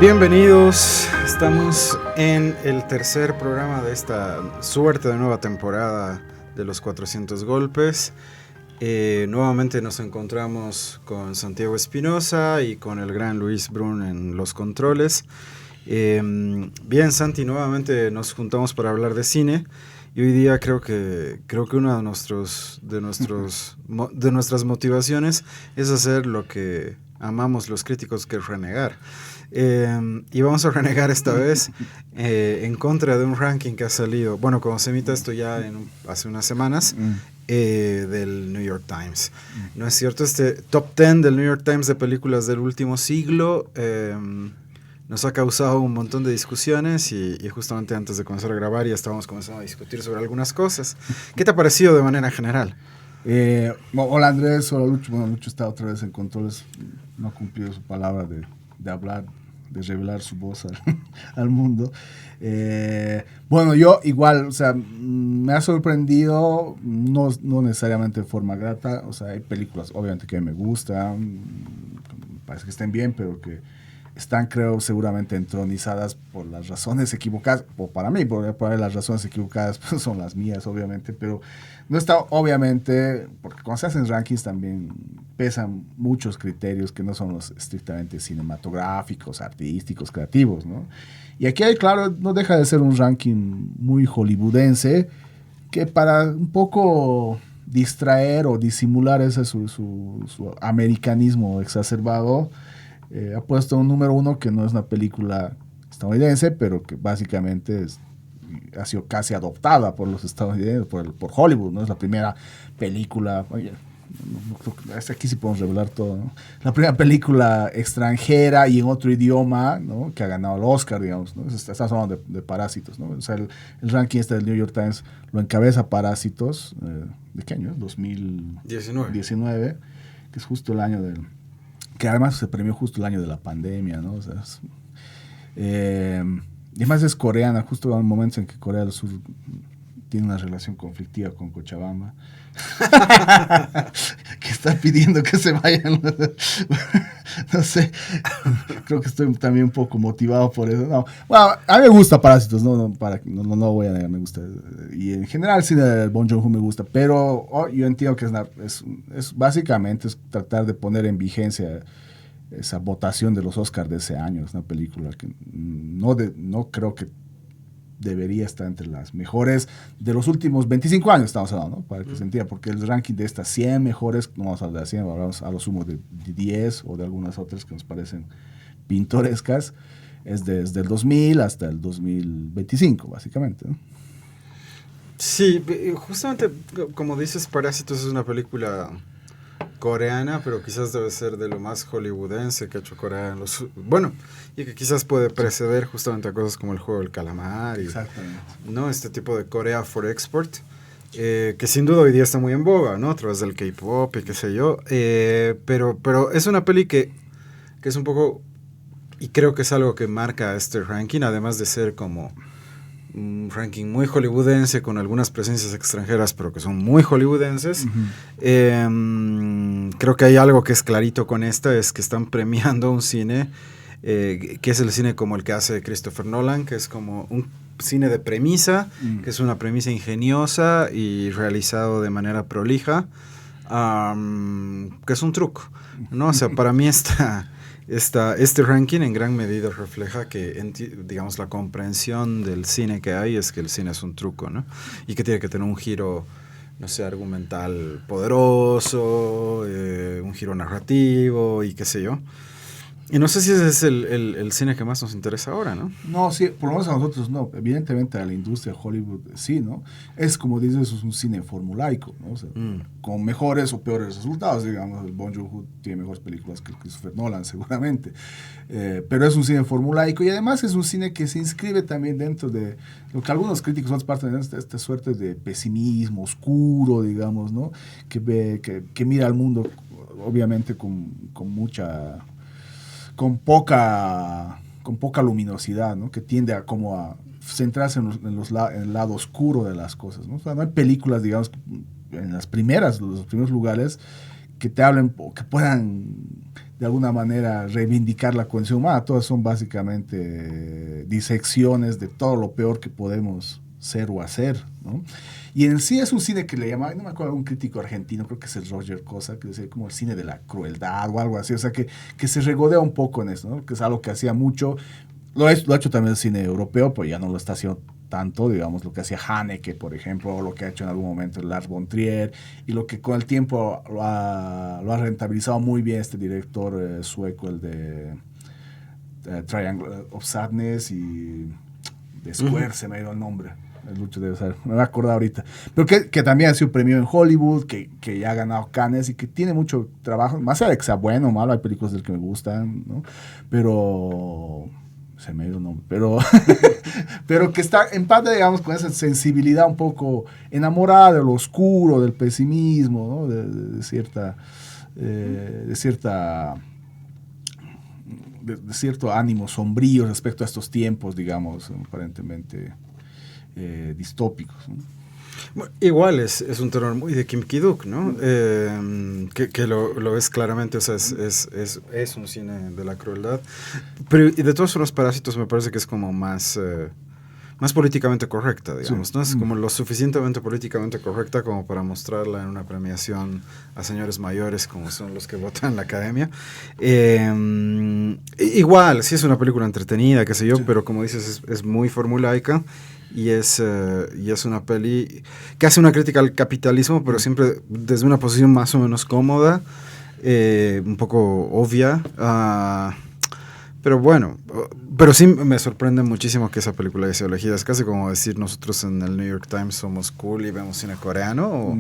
Bienvenidos, estamos en el tercer programa de esta suerte de nueva temporada de los 400 golpes. Nuevamente nos encontramos con Santiago Espinosa y con el gran Luis Brun en los controles. Bien, Santi, nuevamente nos juntamos para hablar de cine. Y hoy día creo que una de nuestras motivaciones es hacer lo que amamos los críticos, que es renegar. Y vamos a renegar esta vez en contra de un ranking que ha salido, bueno, como se emite esto ya hace unas semanas, del New York Times. ¿No es cierto? Este top 10 del New York Times de películas del último siglo nos ha causado un montón de discusiones y justamente antes de comenzar a grabar ya estábamos comenzando a discutir sobre algunas cosas. ¿Qué te ha parecido de manera general? Hola Andrés, hola Lucho. Bueno, Lucho está otra vez en controles, no ha cumplido su palabra de hablar, de revelar su voz al mundo. Bueno, yo igual, o sea, me ha sorprendido, no necesariamente de forma grata. O sea, hay películas obviamente que me gustan, parece que estén bien, pero que están, creo, seguramente entronizadas por las razones equivocadas, o para mí, por ahí las razones equivocadas pues, son las mías, obviamente, pero no está, obviamente, porque cuando se hacen rankings también pesan muchos criterios que no son los estrictamente cinematográficos, artísticos, creativos, ¿no? Y aquí hay, claro, no deja de ser un ranking muy hollywoodense, que para un poco distraer o disimular ese su americanismo exacerbado, ha puesto un número 1 que no es una película estadounidense, pero que básicamente ha sido casi adoptada por los estadounidenses, por Hollywood, ¿no? Es la primera película, oye, aquí sí podemos revelar todo, ¿no? La primera película extranjera y en otro idioma, ¿no? Que ha ganado el Oscar, digamos, ¿no? Estás hablando de Parásitos, ¿no? O sea, el ranking del New York Times lo encabeza Parásitos, ¿de qué año? 2019, que es justo el año que además se premió justo el año de la pandemia, ¿no? O sea, y además es coreana, justo en momentos en que Corea del Sur tiene una relación conflictiva con Cochabamba, que está pidiendo que se vayan. No sé, creo que estoy también un poco motivado por eso. No, bueno, a mí me gusta Parásitos, no voy a negar, me gusta. Y en general el cine de Bong Joon-ho me gusta, pero yo entiendo que es básicamente es tratar de poner en vigencia esa votación de los Oscars de ese año. Es una película que no creo que debería estar entre las mejores de los últimos 25 años, estamos hablando, ¿no? Para que se entienda, porque el ranking de estas 100 mejores, no vamos a hablar de 100, hablamos a lo sumo de 10 o de algunas otras que nos parecen pintorescas, es desde el 2000 hasta el 2025, básicamente, ¿no? Sí, justamente como dices, Parásitos es una película coreana, pero quizás debe ser de lo más hollywoodense que ha hecho Corea bueno, y que quizás puede preceder justamente a cosas como El Juego del Calamar y, ¿no? Este tipo de Corea for Export, que sin duda hoy día está muy en boga, ¿no? A través del K-pop y qué sé yo, pero es una peli que es un poco, y creo que es algo que marca este ranking, además de ser como un ranking muy hollywoodense con algunas presencias extranjeras, pero que son muy hollywoodenses. Creo que hay algo que es clarito con esta, es que están premiando un cine que es el cine como el que hace Christopher Nolan, que es como un cine de premisa, que es una premisa ingeniosa y realizado de manera prolija, que es un truco, ¿no? O sea, para mí este ranking en gran medida refleja que, digamos, la comprensión del cine que hay es que el cine es un truco, ¿no? Y que tiene que tener un giro, no sé, argumental poderoso, un giro narrativo y qué sé yo. Y no sé si ese es el cine que más nos interesa ahora, ¿no? No, sí, por lo menos a nosotros no. Evidentemente a la industria de Hollywood sí, ¿no? Es como dices, es un cine formulaico, ¿no? O sea, con mejores o peores resultados, digamos. El Bong Joon-ho tiene mejores películas que Christopher Nolan, seguramente. Pero es un cine formulaico y además es un cine que se inscribe también dentro de lo que algunos críticos parten de esta suerte de pesimismo oscuro, digamos, ¿no? Que mira al mundo, obviamente, con poca luminosidad, ¿no? Que tiende a como a centrarse en el lado oscuro de las cosas, ¿no? O sea, no hay películas, digamos, en los primeros lugares que te hablen, que puedan de alguna manera reivindicar la condición humana. Todas son básicamente disecciones de todo lo peor que podemos ser o hacer, ¿no? Y en sí es un cine que le llama, no me acuerdo, un crítico argentino, creo que es el Roger Cosa, que decía como el cine de la crueldad o algo así, o sea, que se regodea un poco en eso, ¿no? Que es algo que hacía mucho, lo ha hecho también el cine europeo, pues ya no lo está haciendo tanto, digamos, lo que hacía Haneke, por ejemplo, o lo que ha hecho en algún momento Lars von Trier, y lo que con el tiempo lo ha rentabilizado muy bien este director sueco, el de Triangle of Sadness y de Square, se me ha ido el nombre. El Lucho debe saber, me voy a acordar ahorita. Pero que también ha sido premio en Hollywood, que ya ha ganado Cannes y que tiene mucho trabajo. Más allá de que sea bueno o malo, hay películas del que me gustan, ¿no? Pero se me ha ido el nombre. Pero que está en parte, digamos, con esa sensibilidad un poco enamorada de lo oscuro, del pesimismo, ¿no? De cierto ánimo sombrío respecto a estos tiempos, digamos, aparentemente distópicos, ¿no? Bueno, igual es un terror muy de Kim Ki-duk, ¿no? Que lo ves claramente, o sea, es un cine de la crueldad. Pero y de todos los Parásitos me parece que es como más políticamente correcta, digamos, sí. ¿No? Es como lo suficientemente políticamente correcta como para mostrarla en una premiación a señores mayores como son los que votan en la academia. Igual, sí es una película entretenida, qué sé yo, sí. Pero como dices, es muy formulaica. Y es una peli que hace una crítica al capitalismo, pero siempre desde una posición más o menos cómoda, un poco obvia. Pero bueno, pero sí me sorprende muchísimo que esa película haya sido elegida. Es casi como decir nosotros en el New York Times somos cool y vemos cine coreano. ¿O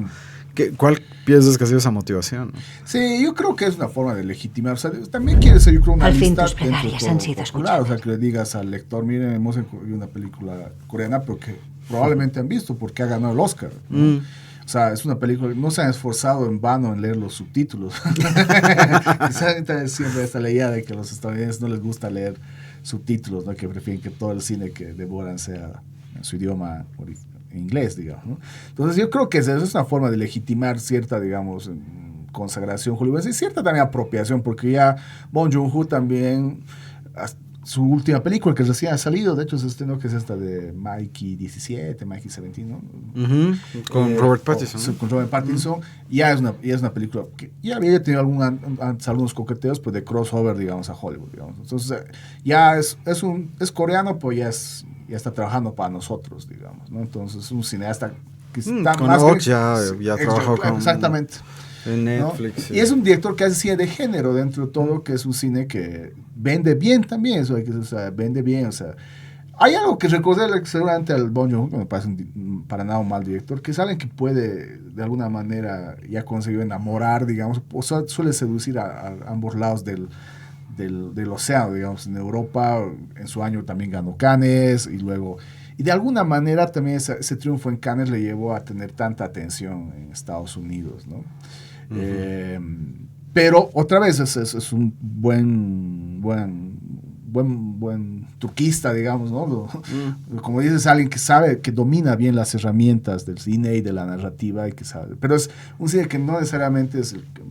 cuál piensas que ha sido esa motivación? Sí, yo creo que es una forma de legitimar. O sea, también quiere ser, yo creo, una al lista. Al fin tus plegarias han sido escuchadas. Claro, o sea, que le digas al lector, miren, hemos incluido una película coreana, pero que probablemente han visto porque ha ganado el Oscar, ¿no? O sea, es una película, no se han esforzado en vano en leer los subtítulos. Quizás siempre esta idea de que a los estadounidenses no les gusta leer subtítulos, ¿no? Que prefieren que todo el cine que devoran sea en su idioma en inglés, digamos, ¿no? Entonces yo creo que esa es una forma de legitimar cierta, digamos, consagración hollywoodense y cierta también apropiación, porque ya Bong Joon-ho también, su última película que recién ha salido, de hecho se estrenó, que es esta de Mikey 17, Mikey 17, ¿no? Con Robert Pattinson. Con Robert Pattinson, ya es una película que ya había tenido algunos coqueteos, pues de crossover, digamos, a Hollywood, digamos. Entonces ya es coreano, pues ya está trabajando para nosotros, digamos, ¿no? Entonces es un cineasta que está con más Oz ya trabajó con... Exactamente. En Netflix. ¿No? Sí. Y es un director que hace cine de género dentro de todo, que es un cine que vende bien también, o sea, vende bien, o sea, hay algo que recordar seguramente al Bong Joon-ho, que me parece para nada un mal director, que es alguien que puede de alguna manera ya conseguir enamorar, digamos, o sea, suele seducir a ambos lados del océano, digamos. En Europa en su año también ganó Cannes y de alguna manera también ese triunfo en Cannes le llevó a tener tanta atención en Estados Unidos, ¿no? Pero otra vez es un buen truquista, digamos, ¿no? Como dices, alguien que sabe, que domina bien las herramientas del cine y de la narrativa y que sabe, pero es un cine que no necesariamente es el que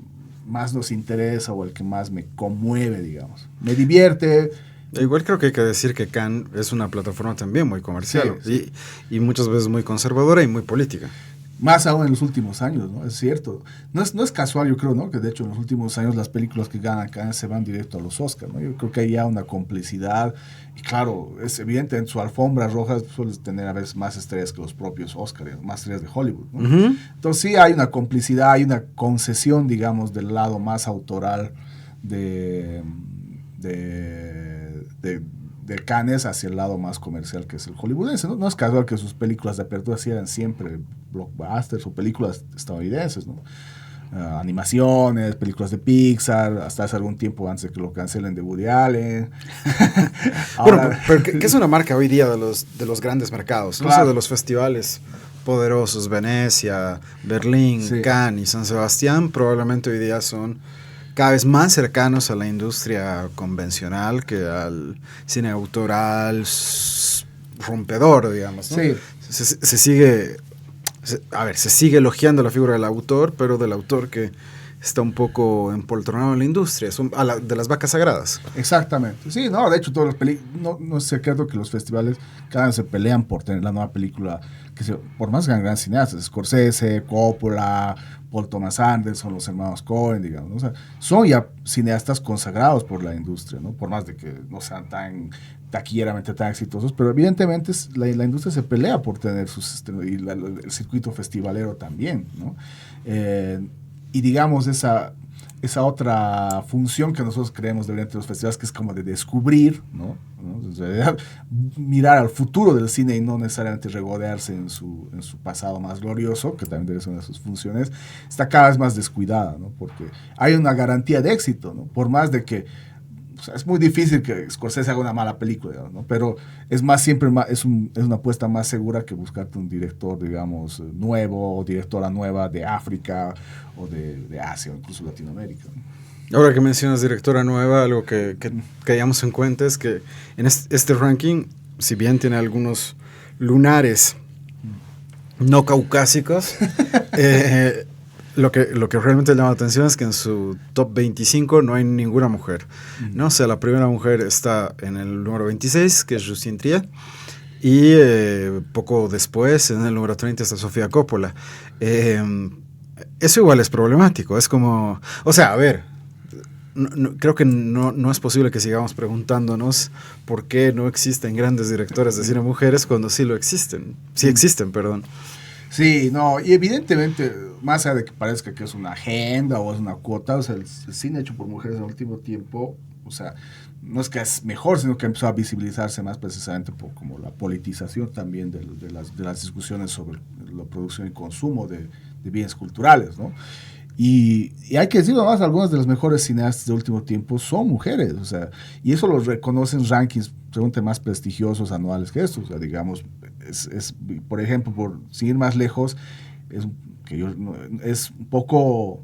más nos interesa o el que más me conmueve, digamos. Me divierte. Igual creo que hay que decir que Cannes es una plataforma también muy comercial, sí. Y muchas veces muy conservadora y muy política. Más aún en los últimos años, ¿no? Es cierto. No es casual, yo creo, ¿no? Que de hecho en los últimos años las películas que ganan Cannes se van directo a los Oscars, ¿no? Yo creo que hay ya una complicidad. Y claro, es evidente, en su alfombra roja sueles tener a veces más estrellas que los propios Oscars, más estrellas de Hollywood, ¿no? Entonces sí hay una complicidad, hay una concesión, digamos, del lado más autoral de Cannes hacia el lado más comercial, que es el hollywoodense, ¿no? No es casual que sus películas de apertura eran siempre blockbusters o películas estadounidenses, ¿no? Animaciones, películas de Pixar, hasta hace algún tiempo antes de que lo cancelen, de Woody Allen. Ahora, bueno, pero ¿qué es una marca hoy día de los grandes mercados? Claro. No sé, de los festivales poderosos, Venecia, Berlín, sí. Cannes y San Sebastián, probablemente hoy día son cada vez más cercanos a la industria convencional que al cine autoral rompedor, digamos, ¿no? Sí. Se sigue elogiando la figura del autor, pero del autor que está un poco empoltronado en la industria, de las vacas sagradas. Exactamente. Sí, no, de hecho, todas las no es secreto que los festivales cada vez se pelean por tener la nueva película, por más gran cineastas, Scorsese, Coppola, Paul Thomas Anderson, los hermanos Coen, digamos, ¿no? O sea, son ya cineastas consagrados por la industria, ¿no? Por más de que no sean tan taquilleramente tan exitosos, pero evidentemente la industria se pelea por tener y el circuito festivalero también, ¿no? Y digamos esa otra función que nosotros creemos deberían tener los festivales, que es como de descubrir, ¿no? En realidad, mirar al futuro del cine y no necesariamente regodearse en su pasado más glorioso, que también debe ser una de sus funciones, está cada vez más descuidada, ¿no? Porque hay una garantía de éxito, ¿no? Por más de que, o sea, es muy difícil que Scorsese haga una mala película, digamos, ¿no? Pero es una apuesta más segura que buscarte un director, digamos, nuevo, o directora nueva de África o de Asia o incluso Latinoamérica, ¿no? Ahora que mencionas directora nueva, algo que hayamos en cuenta es que en este ranking, si bien tiene algunos lunares no caucásicos, lo que realmente llama la atención es que en su top 25 no hay ninguna mujer, ¿no? O sea, la primera mujer está en el número 26, que es Justine Triet, y poco después, en el número 30, está Sofía Coppola. Eso igual es problemático, es como, o sea, a ver, creo que no es posible que sigamos preguntándonos por qué no existen grandes directoras de cine mujeres cuando sí existen, perdón. Sí, no, y evidentemente, más allá de que parezca que es una agenda o es una cuota, o sea, el cine hecho por mujeres en el último tiempo, o sea, no es que es mejor, sino que empezó a visibilizarse más precisamente por como la politización también de las discusiones sobre la producción y consumo de bienes culturales, ¿no? Y hay que decirlo más, algunas de las mejores cineastas de último tiempo son mujeres, o sea, y eso lo reconocen rankings, según más prestigiosos anuales que estos, o sea, digamos, por ejemplo, sin ir más lejos, es un poco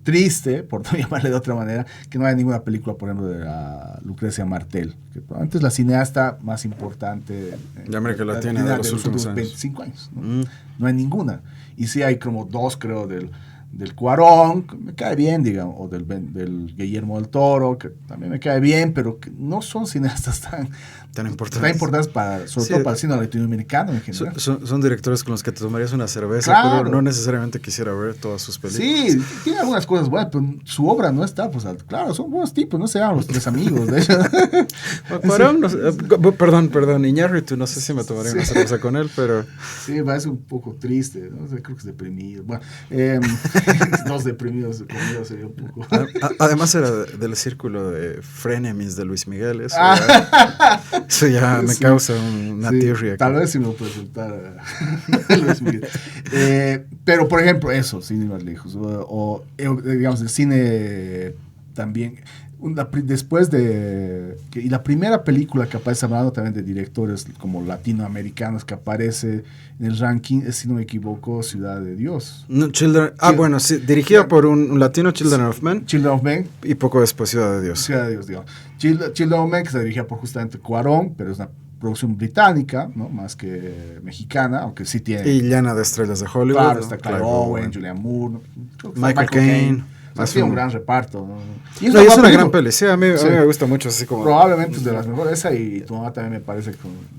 triste, por no llamarle de otra manera, que no haya ninguna película, por ejemplo, de la Lucrecia Martel, que probablemente es la cineasta más importante de América Latina de los últimos 25 años. ¿No? No hay ninguna. Y sí hay como dos, creo, del Cuarón, que me cae bien, digamos, o del Guillermo del Toro, que también me cae bien, pero que no son cineastas tan importantes sobre todo para el cine latinoamericano en general. Son directores con los que te tomarías una cerveza, claro, pero no necesariamente quisiera ver todas sus películas. Sí, tiene algunas cosas buenas, pero su obra no está, pues, claro, son buenos tipos, no se llaman Los Tres Amigos, de hecho. Cuarón, perdón, Iñárritu, no sé si me tomaría una cerveza con él, pero... Sí, me parece un poco triste, ¿no? Creo que es deprimido. Bueno, dos deprimidos conmigo sería un poco... Además era del círculo de frenemies de Luis Miguel, eso ya me causa una tirria. Tal vez si me presentara Luis Miguel. Pero, por ejemplo, eso, cine más lejos. O digamos, el cine también... Después y la primera película que aparece, hablando también de directores como latinoamericanos que aparece en el ranking es, si no me equivoco, Ciudad de Dios. No, bueno, sí, dirigida por un latino, Children of Men. Children of Men. Y poco después Ciudad de Dios. Ciudad de Dios, digamos. Children of Men, que se dirigía por justamente Cuarón, pero es una producción británica, ¿no? Más que mexicana, aunque sí tiene... Y llena de estrellas de Hollywood. Claro, está Clive Owen, Julianne Moore, Michael Caine. Tiene un gran reparto, ¿no? Y es una gran peli, sí, a mí me gusta mucho, así como... Probablemente es de las mejores, esa y Tu mamá también me parece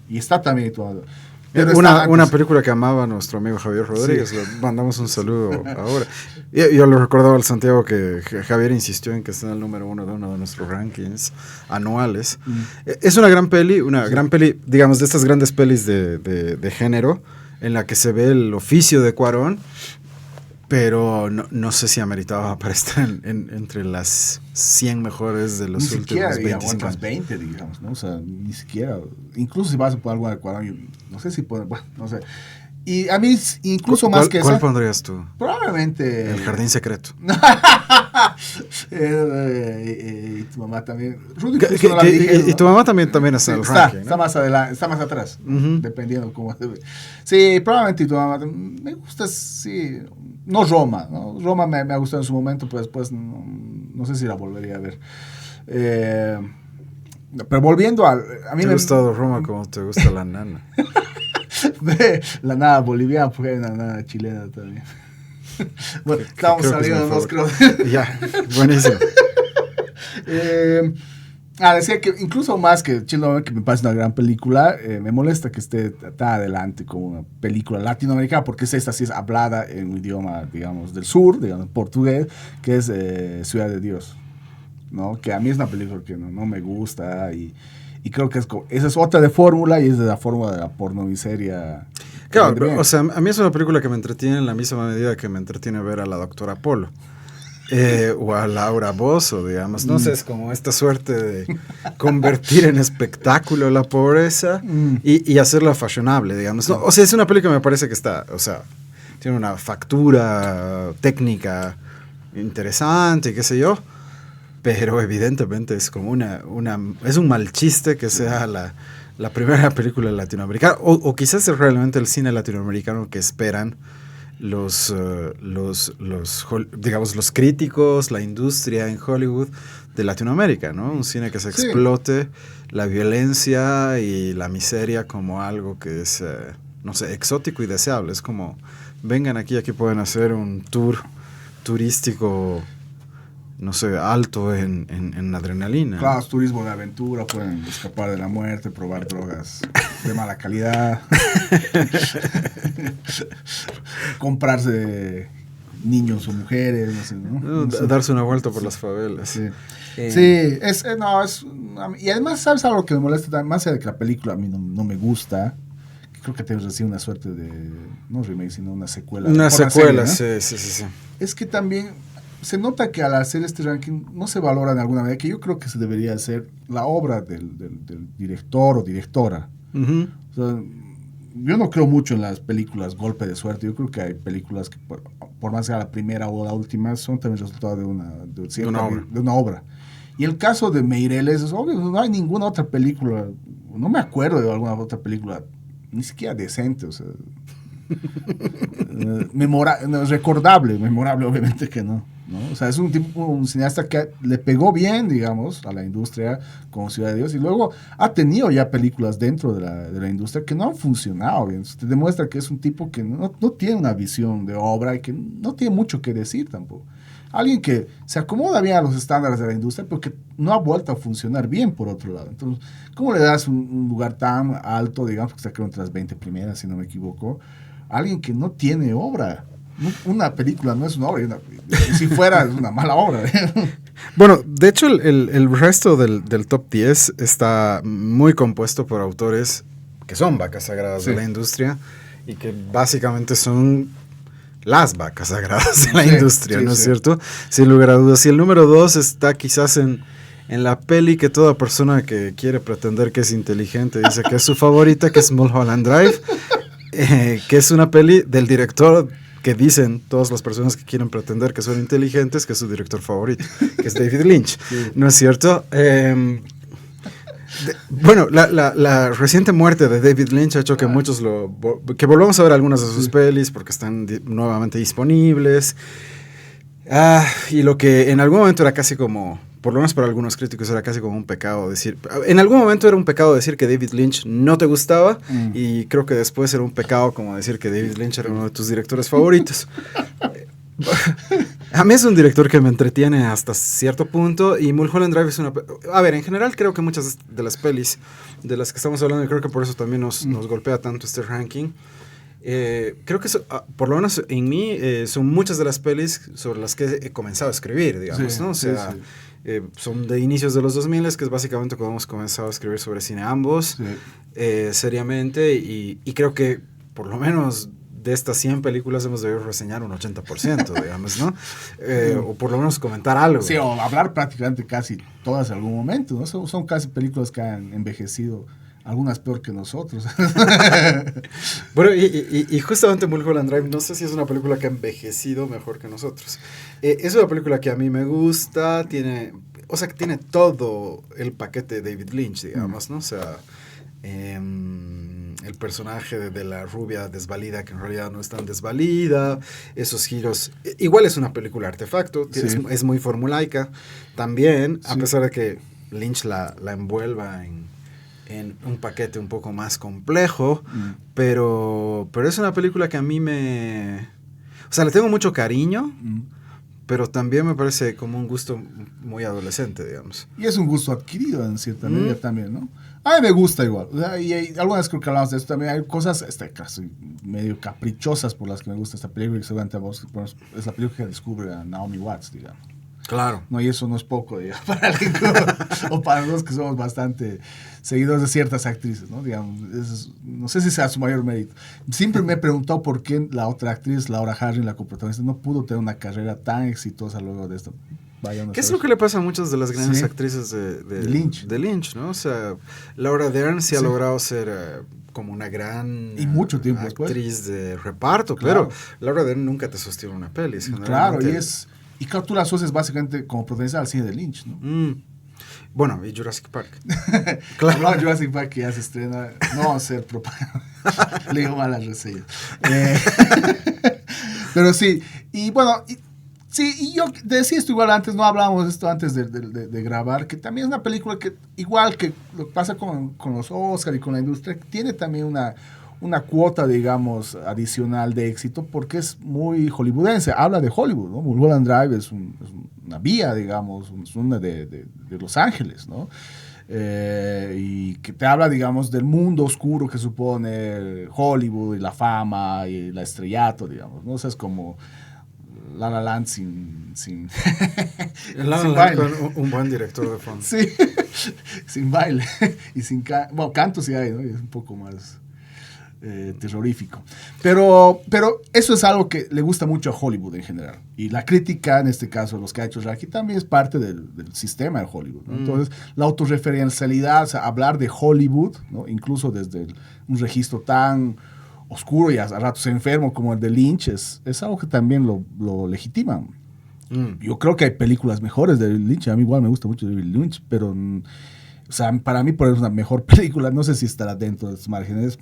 y está también Tu mamá. Una película que amaba nuestro amigo Javier Rodríguez, le mandamos un saludo ahora. Yo lo recordaba al Santiago que Javier insistió en que esté en el número uno de nuestros rankings anuales. Es una gran peli, digamos, de estas grandes pelis de género, en la que se ve el oficio de Cuarón, pero no sé si ameritaba para estar entre las 100 mejores de los últimos 25 años. 20, digamos, ¿no? O sea, ni siquiera, incluso si vas a poner alguna de Cuarón, no sé si bueno, no sé. Y a mí, incluso más que esa... ¿Cuál pondrías tú? Probablemente... El Jardín Secreto. Y Tu mamá también. Y Tu mamá también está en el ranking, ¿no? Está más adelante, está más atrás, dependiendo cómo se ve. Sí, probablemente Tu mamá me gusta, sí. No Roma, ¿no? Roma me ha gustado en su momento, pero después no sé si la volvería a ver. Pero volviendo a mí me ha gustado Roma como te gusta la nana. La nana boliviana, porque hay una nana chilena también. Bueno, estamos saliendo de dos, creo. Ya, buenísimo. Decía que incluso más que Children, que me parece una gran película, me molesta que esté tan adelante como una película latinoamericana, porque esta sí es hablada en un idioma, digamos, del sur, digamos, portugués, que es Ciudad de Dios, ¿no? Que a mí es una película que no me gusta y creo que esa es otra de fórmula y es de la fórmula de la pornomiseria. Claro, o sea, a mí es una película que me entretiene en la misma medida que me entretiene ver a la doctora Polo. O a Laura Bozzo, digamos. No sé, es como esta suerte de convertir en espectáculo la pobreza y hacerla fashionable, digamos. No, o sea, es una película que me parece que está, o sea, tiene una factura técnica interesante, qué sé yo, pero evidentemente es como es un mal chiste que sea la primera película latinoamericana, o quizás es realmente el cine latinoamericano que esperan digamos, los críticos, la industria en Hollywood de Latinoamérica, ¿no? Un cine que se explote la violencia y la miseria como algo que es, no sé, exótico y deseable. Es como, vengan aquí pueden hacer un tour turístico, no sé, alto en adrenalina. Claro, es turismo de aventura, pueden escapar de la muerte, probar drogas de mala calidad, comprarse niños o mujeres, no sé, ¿no? Darse una vuelta por las favelas. Sí, y además, ¿sabes algo que me molesta? Más allá de que la película a mí no me gusta, creo que te recibe una suerte de, no remake, sino una secuela. Una secuela, serie, ¿no? Sí. Es que también se nota que al hacer este ranking no se valora de alguna manera, que yo creo que se debería hacer la obra del director o directora. Uh-huh. O sea, yo no creo mucho en las películas golpe de suerte. Yo creo que hay películas que, por más que sea la primera o la última, son también resultado de una obra. Y el caso de Meireles es obvio, no hay ninguna otra película, no me acuerdo de alguna otra película, ni siquiera decente, o sea, memorable obviamente que no. O sea, es un cineasta que le pegó bien, digamos, a la industria como Ciudad de Dios, y luego ha tenido ya películas dentro de la industria que no han funcionado bien. Te demuestra que es un tipo que no tiene una visión de obra y que no tiene mucho que decir tampoco. Alguien que se acomoda bien a los estándares de la industria, pero que no ha vuelto a funcionar bien por otro lado. Entonces, ¿cómo le das un lugar tan alto, digamos, que está entre las 20 primeras, si no me equivoco, a alguien que no tiene obra? Una película no es una obra, si fuera es una mala obra. Bueno, de hecho el resto del top 10 está muy compuesto por autores que son vacas sagradas de la industria y que básicamente son las vacas sagradas de la industria, ¿no es cierto? Sin lugar a dudas. Y el número 2 está quizás en la peli que toda persona que quiere pretender que es inteligente dice que es su favorita, que es Mulholland Drive, que es una peli del director que dicen todas las personas que quieren pretender que son inteligentes, que es su director favorito, que es David Lynch, ¿no es cierto? Bueno, la reciente muerte de David Lynch ha hecho que muchos que volvamos a ver algunas de sus pelis porque están nuevamente disponibles. Y lo que en algún momento era casi como, por lo menos para algunos críticos, era casi como un pecado decir, en algún momento era un pecado decir que David Lynch no te gustaba, y creo que después era un pecado como decir que David Lynch era uno de tus directores favoritos. A mí es un director que me entretiene hasta cierto punto, y Mulholland Drive es una... A ver, en general creo que muchas de las pelis de las que estamos hablando, y creo que por eso también nos golpea tanto este ranking, creo que por lo menos en mí son muchas de las pelis sobre las que he comenzado a escribir, digamos, ¿no? O sea, son de inicios de los 2000, que es básicamente cuando hemos comenzado a escribir sobre cine ambos, seriamente, y creo que por lo menos de estas 100 películas hemos debido reseñar un 80%, digamos, ¿no? O por lo menos comentar algo. Sí, o hablar prácticamente casi todas en algún momento, ¿no? Son casi películas que han envejecido, algunas peor que nosotros. Bueno, y justamente Mulholland Drive, no sé si es una película que ha envejecido mejor que nosotros. Es una película que a mí me gusta, tiene todo el paquete de David Lynch, digamos, ¿no? O sea, el personaje de la rubia desvalida, que en realidad no es tan desvalida, esos giros. Igual es una película artefacto, es muy formulaica también, a pesar de que Lynch la envuelva en un paquete un poco más complejo, pero es una película que a mí me... O sea, le tengo mucho cariño, pero también me parece como un gusto muy adolescente, digamos. Y es un gusto adquirido en cierta medida también, ¿no? A mí me gusta igual. O sea, y algunas creo que hablamos de esto también. Hay cosas casi medio caprichosas por las que me gusta esta película. Y seguramente a vos, bueno, es la película que descubre a Naomi Watts, digamos. Claro. No, y eso no es poco, digamos, para alguien o para los que somos bastante seguidores de ciertas actrices, ¿no? Digamos, no sé si sea su mayor mérito. Siempre me he preguntado por qué la otra actriz, Laura Harring, la coprotagonista, no pudo tener una carrera tan exitosa luego de esto. ¿Qué es lo que le pasa a muchas de las grandes actrices de Lynch, ¿no? O sea, Laura Dern sí ha logrado ser como una gran y mucho tiempo actriz de reparto, pero Laura Dern nunca te sostiene una peli. Claro, y claro, tú la asocias básicamente como protagonista al cine de Lynch, ¿no? Bueno, y Jurassic Park. Claro. No, Jurassic Park que ya se estrena. No vamos a hacer propaganda. Le digo malas reseñas. Pero sí, y bueno, y yo decía esto igual antes, no hablábamos de esto antes de grabar, que también es una película que, igual que lo que pasa con los Oscar y con la industria, tiene también una cuota, digamos, adicional de éxito porque es muy hollywoodense, habla de Hollywood, ¿no? Mulholland Drive es una vía, digamos, es una de Los Ángeles, ¿no? Y que te habla, digamos, del mundo oscuro que supone Hollywood y la fama y el estrellato, digamos, ¿no? O sea, es como La La Land sin La La Land con un buen director de fondo. Sí, sin baile y sin bueno, canto sí hay, ¿no? Y es un poco más terrorífico. Pero eso es algo que le gusta mucho a Hollywood en general. Y la crítica, en este caso, los que ha hecho Raki, también es parte del sistema de Hollywood, ¿no? Entonces, la autorreferencialidad, o sea, hablar de Hollywood, ¿no? Incluso desde un registro tan oscuro y a ratos enfermo como el de Lynch, es algo que también lo legitima. Yo creo que hay películas mejores de Lynch. A mí igual me gusta mucho David Lynch, pero o sea, para mí por eso es una mejor película. No sé si estará dentro de sus márgenes.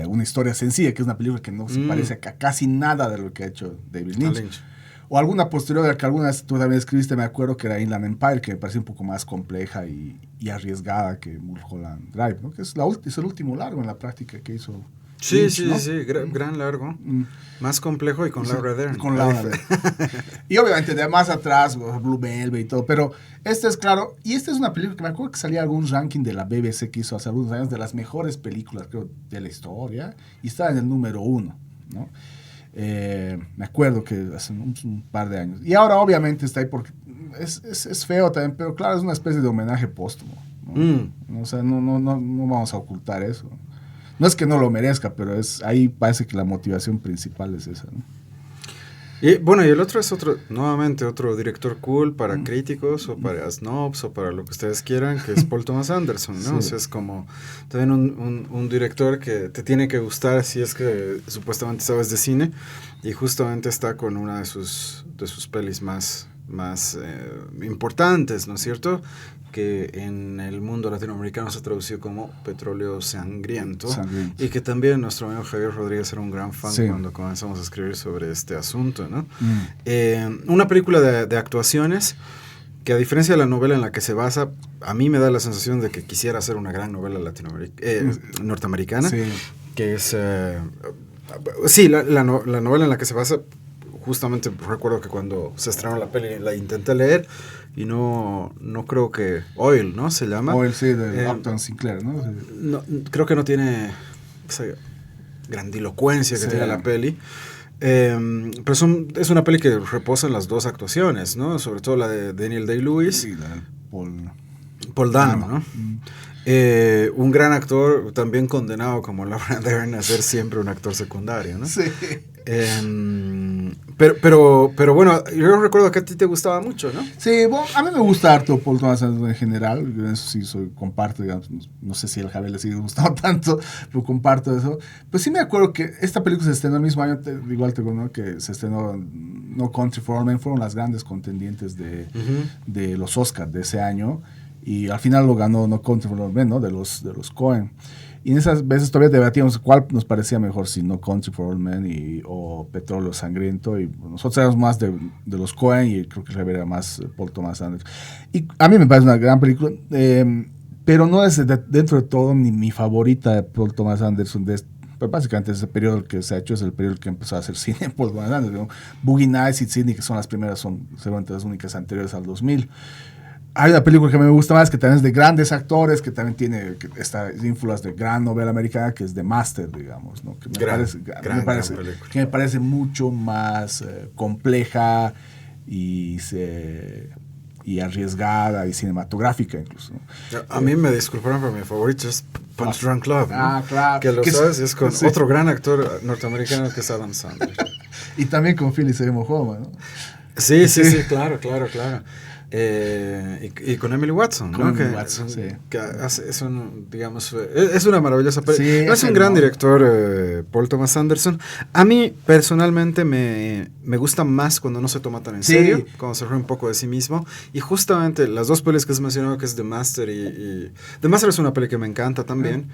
Una historia sencilla, que es una película que no se parece a casi nada de lo que ha hecho David Lynch. O alguna posterior, que alguna vez tú también escribiste, me acuerdo, que era Inland Empire, que me parece un poco más compleja y arriesgada que Mulholland Drive, ¿no? Que es el último largo en la práctica que hizo Lynch, ¿no? Sí, gran largo. Más complejo y con Laura Dern. Con Laura Dern. Y obviamente de más atrás, Blue Velvet y todo, pero este es claro, y esta es una película que me acuerdo que salía algún ranking de la BBC que hizo hace algunos años de las mejores películas, creo, de la historia, y está en el número 1, ¿no? Me acuerdo que hace un par de años. Y ahora obviamente está ahí porque es feo también, pero claro, es una especie de homenaje póstumo, ¿no? O sea, no vamos a ocultar eso. No es que no lo merezca, pero ahí parece que la motivación principal es esa, ¿no? Y bueno, y el otro es nuevamente otro director cool para críticos o para snobs o para lo que ustedes quieran, que es Paul Thomas Anderson, ¿no? Sí. O sea, es como también un director que te tiene que gustar si es que supuestamente sabes de cine, y justamente está con una de sus pelis más importantes, ¿no es cierto?, que en el mundo latinoamericano se tradució como Petróleo Sangriento. Y que también nuestro amigo Javier Rodríguez era un gran fan cuando comenzamos a escribir sobre este asunto, ¿no? Una película de actuaciones que, a diferencia de la novela en la que se basa, a mí me da la sensación de que quisiera hacer una gran novela norteamericana, que es... la novela en la que se basa, justamente recuerdo que cuando se estrenó la peli la intenté leer y no creo que... Oil, ¿no? Se llama. Oil, sí, de Upton Sinclair, ¿no? No, creo que no tiene esa grandilocuencia que tiene la peli. Pero es una peli que reposa en las dos actuaciones, ¿no? Sobre todo la de Daniel Day-Lewis. Sí, la de Paul Dano, ¿no? Un gran actor, también condenado como Laura Dern a ser siempre un actor secundario, ¿no? Sí. Pero bueno, yo recuerdo que a ti te gustaba mucho, ¿no? Sí, bueno, a mí me gusta harto Paul Thomas Anderson en general, yo en eso sí comparto, digamos, no sé si el Javier le sigue gustando tanto, pero comparto eso. Pues sí me acuerdo que esta película se estrenó el mismo año, igual te digo, ¿no? Que se estrenó No Country for Old Men, fueron las grandes contendientes de los Oscars de ese año, y al final lo ganó No Country for Old Men, ¿no? De los Coen. Y en esas veces todavía debatíamos cuál nos parecía mejor, si No Country for Old Men o Petróleo Sangriento. Y nosotros éramos más de los Coen, y creo que era más Paul Thomas Anderson. Y a mí me parece una gran película, pero no es dentro de todo ni mi favorita de Paul Thomas Anderson Pues básicamente ese periodo que se ha hecho es el periodo que empezó a hacer cine Paul Thomas Anderson, ¿no? Boogie Nights y Sydney, que son las primeras, son seguramente las únicas anteriores al 2000. Hay una película que me gusta más, que también es de grandes actores, que también tiene esta influencia de gran novela americana, que es The Master, digamos, ¿no? Que me parece mucho más compleja y, y arriesgada y cinematográfica incluso, ¿no? A mí me disculparon, pero mi favorito es Punch Drunk Love, ¿no? Claro. Que lo sabes, es con otro gran actor norteamericano que es Adam Sandler. Y también con Philip Seymour Hoffman, ¿no? Sí, claro. Y con Emily Watson, ¿no? Emily Watson, sí. Que es un, digamos, es una maravillosa película. Sí, no es un gran director, Paul Thomas Anderson. A mí, personalmente, me gusta más cuando no se toma tan en serio, cuando se ríe un poco de sí mismo. Y justamente las dos pelis que has mencionado, que es The Master y The Master es una peli que me encanta también.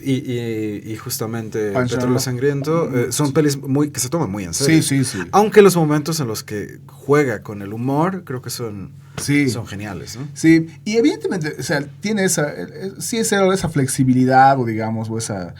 Y justamente Petróleo Sangriento son pelis que se toman muy en serio. Sí. Aunque los momentos en los que juega con el humor creo que son geniales, ¿no? Sí, y evidentemente, o sea, tiene esa flexibilidad o digamos, o esa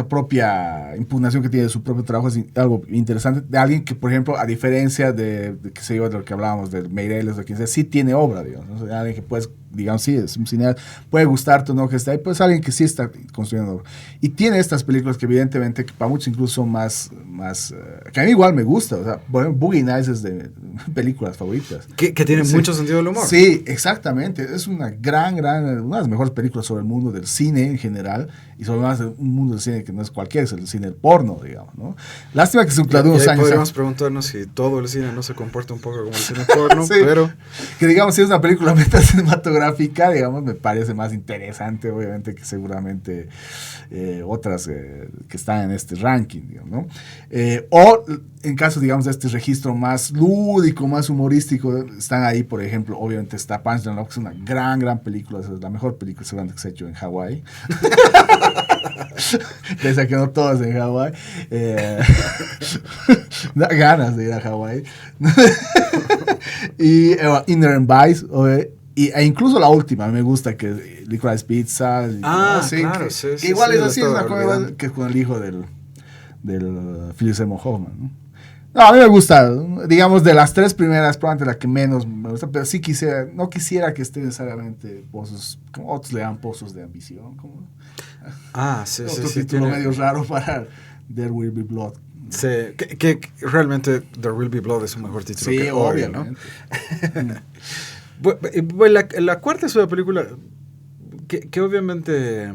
propia impugnación que tiene de su propio trabajo es algo interesante, de alguien que, por ejemplo, a diferencia de qué sé yo, de lo que hablábamos, de Meireles, de quien sea, sí tiene obra, digamos, ¿no? O sea, alguien que puedes, digamos, sí, es un cineasta, puede gustarte o no que esté ahí, pues alguien que sí está construyendo obra. Y tiene estas películas que evidentemente, que para muchos incluso son más que a mí igual me gusta, o sea, bueno, Boogie Nights es de películas favoritas. Que tiene mucho sentido del humor. Sí, exactamente, es una una de las mejores películas sobre el mundo del cine en general, y sobre más un mundo del cine que no es cualquiera, es el cine del porno, digamos, ¿no? Lástima que se de unos años. Podríamos preguntarnos si todo el cine no se comporta un poco como el cine porno, pero... Que digamos, si es una película meta cinematográfica, digamos, me parece más interesante, obviamente, que seguramente otras que están en este ranking, digamos, ¿no? O en caso, digamos, de este registro más lúdico, más humorístico, están ahí, por ejemplo, obviamente está Punch Drunk Love, que es una gran película, es la mejor película seguramente que se ha hecho en Hawái. Pese a que no todas en Hawái. Da ganas de ir a Hawái. Y Inherent Vice, e incluso la última, me gusta, que Licorice Pizza. Claro, que igual es así, es una cosa que es con el hijo del Philip Seymour Hoffman, ¿no? No, a mí me gusta, digamos, de las tres primeras, probablemente la que menos me gusta, pero sí no quisiera que esté necesariamente pozos, como otros le dan pozos de ambición, como otro título medio raro para There Will Be Blood. Sí, que realmente There Will Be Blood es un mejor título que Oil, ¿no? Bueno, la cuarta es una película que obviamente...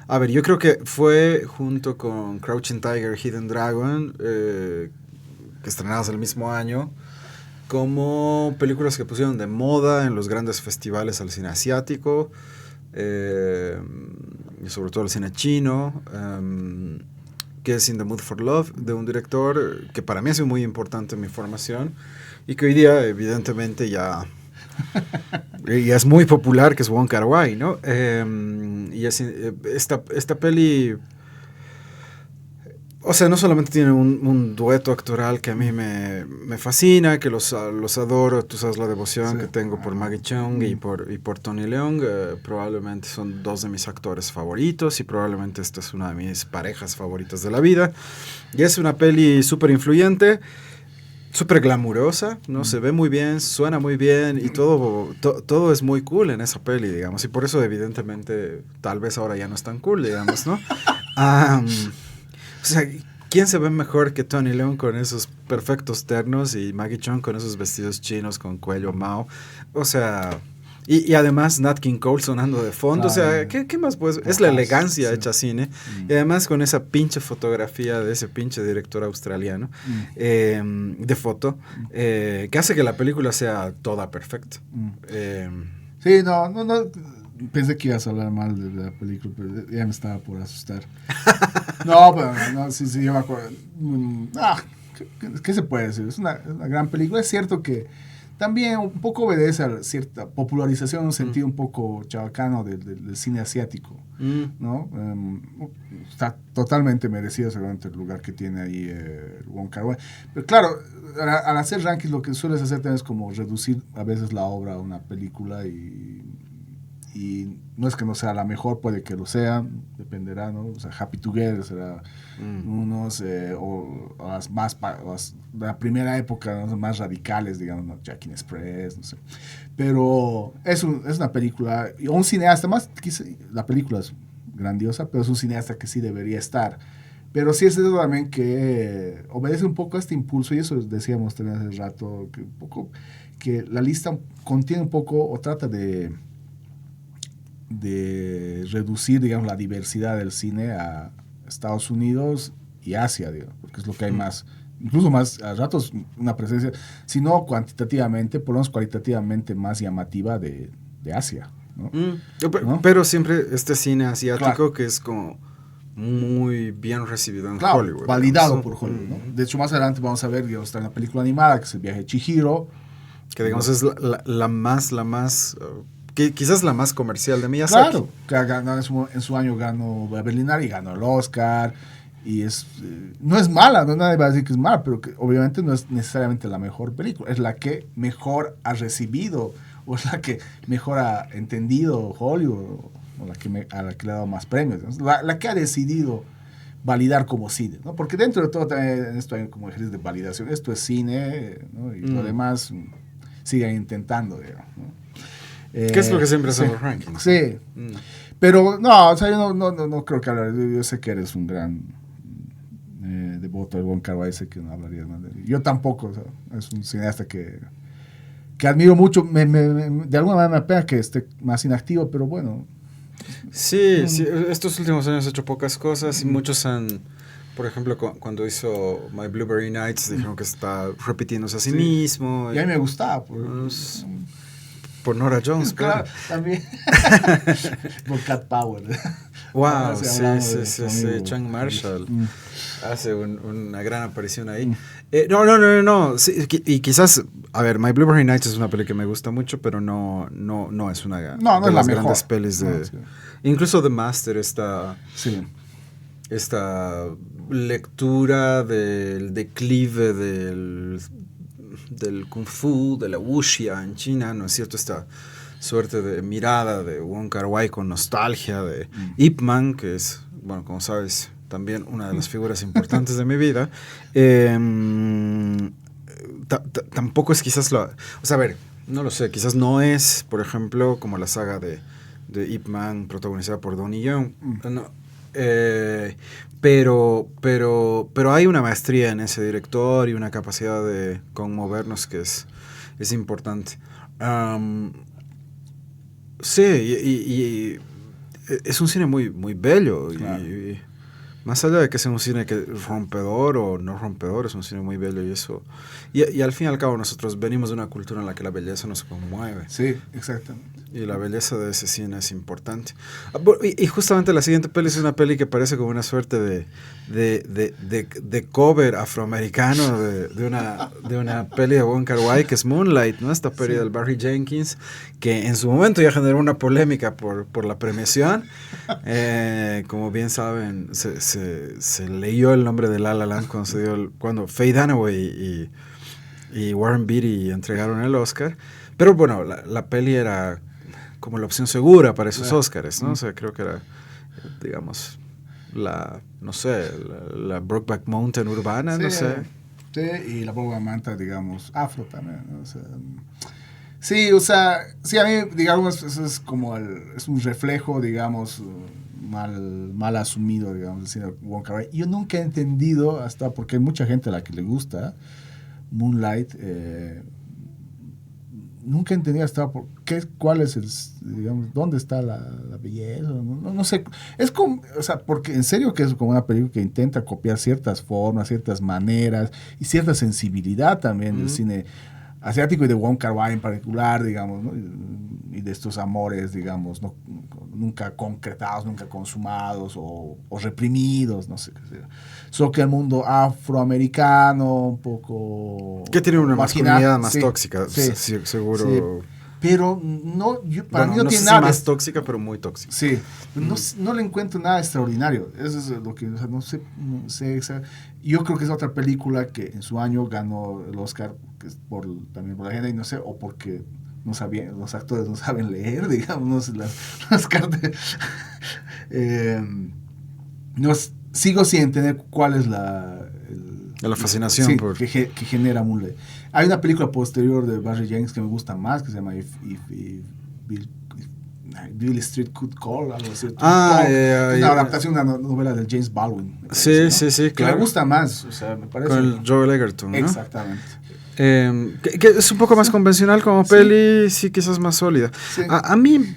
A ver, yo creo que fue junto con Crouching Tiger, Hidden Dragon, que estrenadas el mismo año, como películas que pusieron de moda en los grandes festivales al cine asiático, y sobre todo el cine chino, que es In the Mood for Love, de un director que para mí ha sido muy importante en mi formación, y que hoy día evidentemente ya es muy popular, que es Wong Kar-wai, ¿no? Y esta peli, o sea, no solamente tiene un dueto actoral que a mí me fascina, que los adoro, tú sabes la devoción que tengo por Maggie Cheung y por Tony Leung, probablemente son dos de mis actores favoritos y probablemente esta es una de mis parejas favoritas de la vida. Y es una peli súper influyente, súper glamurosa, ¿no? Se ve muy bien, suena muy bien y todo es muy cool en esa peli, digamos. Y por eso, evidentemente, tal vez ahora ya no es tan cool, digamos, ¿no? O sea, ¿quién se ve mejor que Tony Leung con esos perfectos ternos y Maggie Cheung con esos vestidos chinos con cuello Mao? O sea... Y además Nat King Cole sonando de fondo, claro. O sea, ¿qué más puedes? Es la elegancia hecha cine, y además con esa pinche fotografía de ese pinche director australiano de foto, que hace que la película sea toda perfecta. Sí, no, pensé que ibas a hablar mal de la película, pero ya me estaba por asustar. No, pero no, sí, yo me acuerdo. ¿Qué se puede decir? Es una gran película. Es cierto que también un poco obedece a cierta popularización en un sentido un poco chabacano del cine asiático, ¿no? Está totalmente merecido seguramente el lugar que tiene ahí Wong Kar-wai. Pero claro, al hacer rankings lo que sueles hacer también es como reducir a veces la obra a una película y y no es que no sea la mejor, puede que lo sea, dependerá, ¿no? O sea, Happy Together será unos, o las más, la primera época, ¿no? Más radicales, digamos, ¿no? Jackie Express, no sé. Pero es una película, o un cineasta más, la película es grandiosa, pero es un cineasta que sí debería estar. Pero sí es eso también que obedece un poco a este impulso, y eso decíamos también hace rato, que un poco que la lista contiene un poco o trata de reducir, digamos, la diversidad del cine a Estados Unidos y Asia, digamos, porque es lo que hay más, incluso más, a ratos una presencia, si no cuantitativamente, por lo menos cualitativamente más llamativa de Asia, ¿no? ¿No? Pero siempre este cine asiático, claro, que es como muy bien recibido en claro, Hollywood. validado, ¿no? por Hollywood, ¿no? De hecho, más adelante vamos a ver, digamos, está en la película animada, que es El viaje de Chihiro. Que digamos es la más, que quizás la más comercial de Miyazaki. Claro, que ganó en su año ganó la Berlinale y ganó el Oscar. Y no es mala, no nadie va a decir que es mala, pero que obviamente no es necesariamente la mejor película. Es la que mejor ha recibido, o es la que mejor ha entendido Hollywood, o a la que le ha dado más premios, ¿no? La que ha decidido validar como cine, ¿no? Porque dentro de todo también esto hay como ejercicio de validación. Esto es cine, ¿no? Y lo demás siguen intentando, digamos, ¿no? ¿Qué es lo que siempre hacen los rankings? Sí. Pero no, o sea, yo no creo que hablar. Yo sé que eres un gran devoto del Wong Kar-wai, sé que no hablarías más de él. Yo tampoco, o sea, es un cineasta que admiro mucho. De alguna manera me apena que esté más inactivo, pero bueno. Sí, estos últimos años ha hecho pocas cosas y muchos han, por ejemplo, cuando hizo My Blueberry Nights, dijeron que está repitiéndose a sí mismo. Y a mí me gustaba. Por Nora Jones, claro. También. Por Cat Power. Wow, sí. Chang Marshall hace una gran aparición ahí. No. Sí, y quizás, a ver, My Blueberry Nights es una peli que me gusta mucho, pero no es una de es las la grandes pelis de... sí. Incluso The Master, esta lectura del declive del Kung Fu, de la wuxia en China, ¿no es cierto? Esta suerte de mirada de Wong Kar-wai con nostalgia de Ip Man, que es, bueno, como sabes, también una de las figuras importantes de mi vida. Tampoco es quizás o sea, a ver, no lo sé, quizás no es, por ejemplo, como la saga de Ip Man protagonizada por Donnie Yen. No, pero hay una maestría en ese director y una capacidad de conmovernos que es importante. Sí, y es un cine muy, muy bello. Claro. Y más allá de que sea un cine rompedor o no rompedor, es un cine muy bello y eso. Y al fin y al cabo nosotros venimos de una cultura en la que la belleza nos conmueve. Sí, exactamente. Y la belleza de ese cine es importante. Y justamente la siguiente peli es una peli que parece como una suerte de cover afroamericano de una peli de Wong Kar-wai, que es Moonlight, ¿no? Esta peli del Barry Jenkins, que en su momento ya generó una polémica por la premiación. Como bien saben, se leyó el nombre de La La Land cuando Faye Dunaway y Warren Beatty entregaron el Oscar. Pero bueno, la peli era como la opción segura para esos Oscars, ¿no? O sea, creo que era, digamos, la Brokeback Mountain urbana, no sé. Sí, y la Brokeback Mountain, digamos, afro también, ¿no? O sea, sí, o sea, sí, a mí, digamos, eso es como es un reflejo, digamos, mal asumido, digamos, del cine de Wong Kar-wai. Yo nunca he entendido, hasta porque hay mucha gente a la que le gusta Moonlight, nunca entendí hasta cuál es digamos, dónde está la belleza, no sé, es como, o sea, porque en serio que es como una película que intenta copiar ciertas formas, ciertas maneras y cierta sensibilidad también del cine asiático y de Wong Kar-wai en particular, digamos, ¿no? Y de estos amores, digamos, nunca concretados, nunca consumados o reprimidos, no sé qué sea. Solo que el mundo afroamericano, un poco... Que tiene una masculinidad más tóxica, seguro. Sí. Pero para mí no tiene nada... más tóxica, pero muy tóxica. Sí, no le encuentro nada extraordinario. Eso es lo que, o sea, no sé, yo creo que es otra película que en su año ganó el Oscar, que es también por la agenda, y no sé, o porque los actores no saben leer, digamos, no sé, las cartas. Sigo sin entender cuál es la fascinación sí, por... que genera Moonlight. Hay una película posterior de Barry Jenkins que me gusta más, que se llama If Bill Street Could Call, algo así. Es una adaptación de una novela de James Baldwin. Sí, sí, sí, claro. Que me gusta más, o sea, me parece. Con el Joel Egerton, ¿no? Exactamente. Que es un poco más convencional como peli, sí, quizás más sólida. Sí. A mí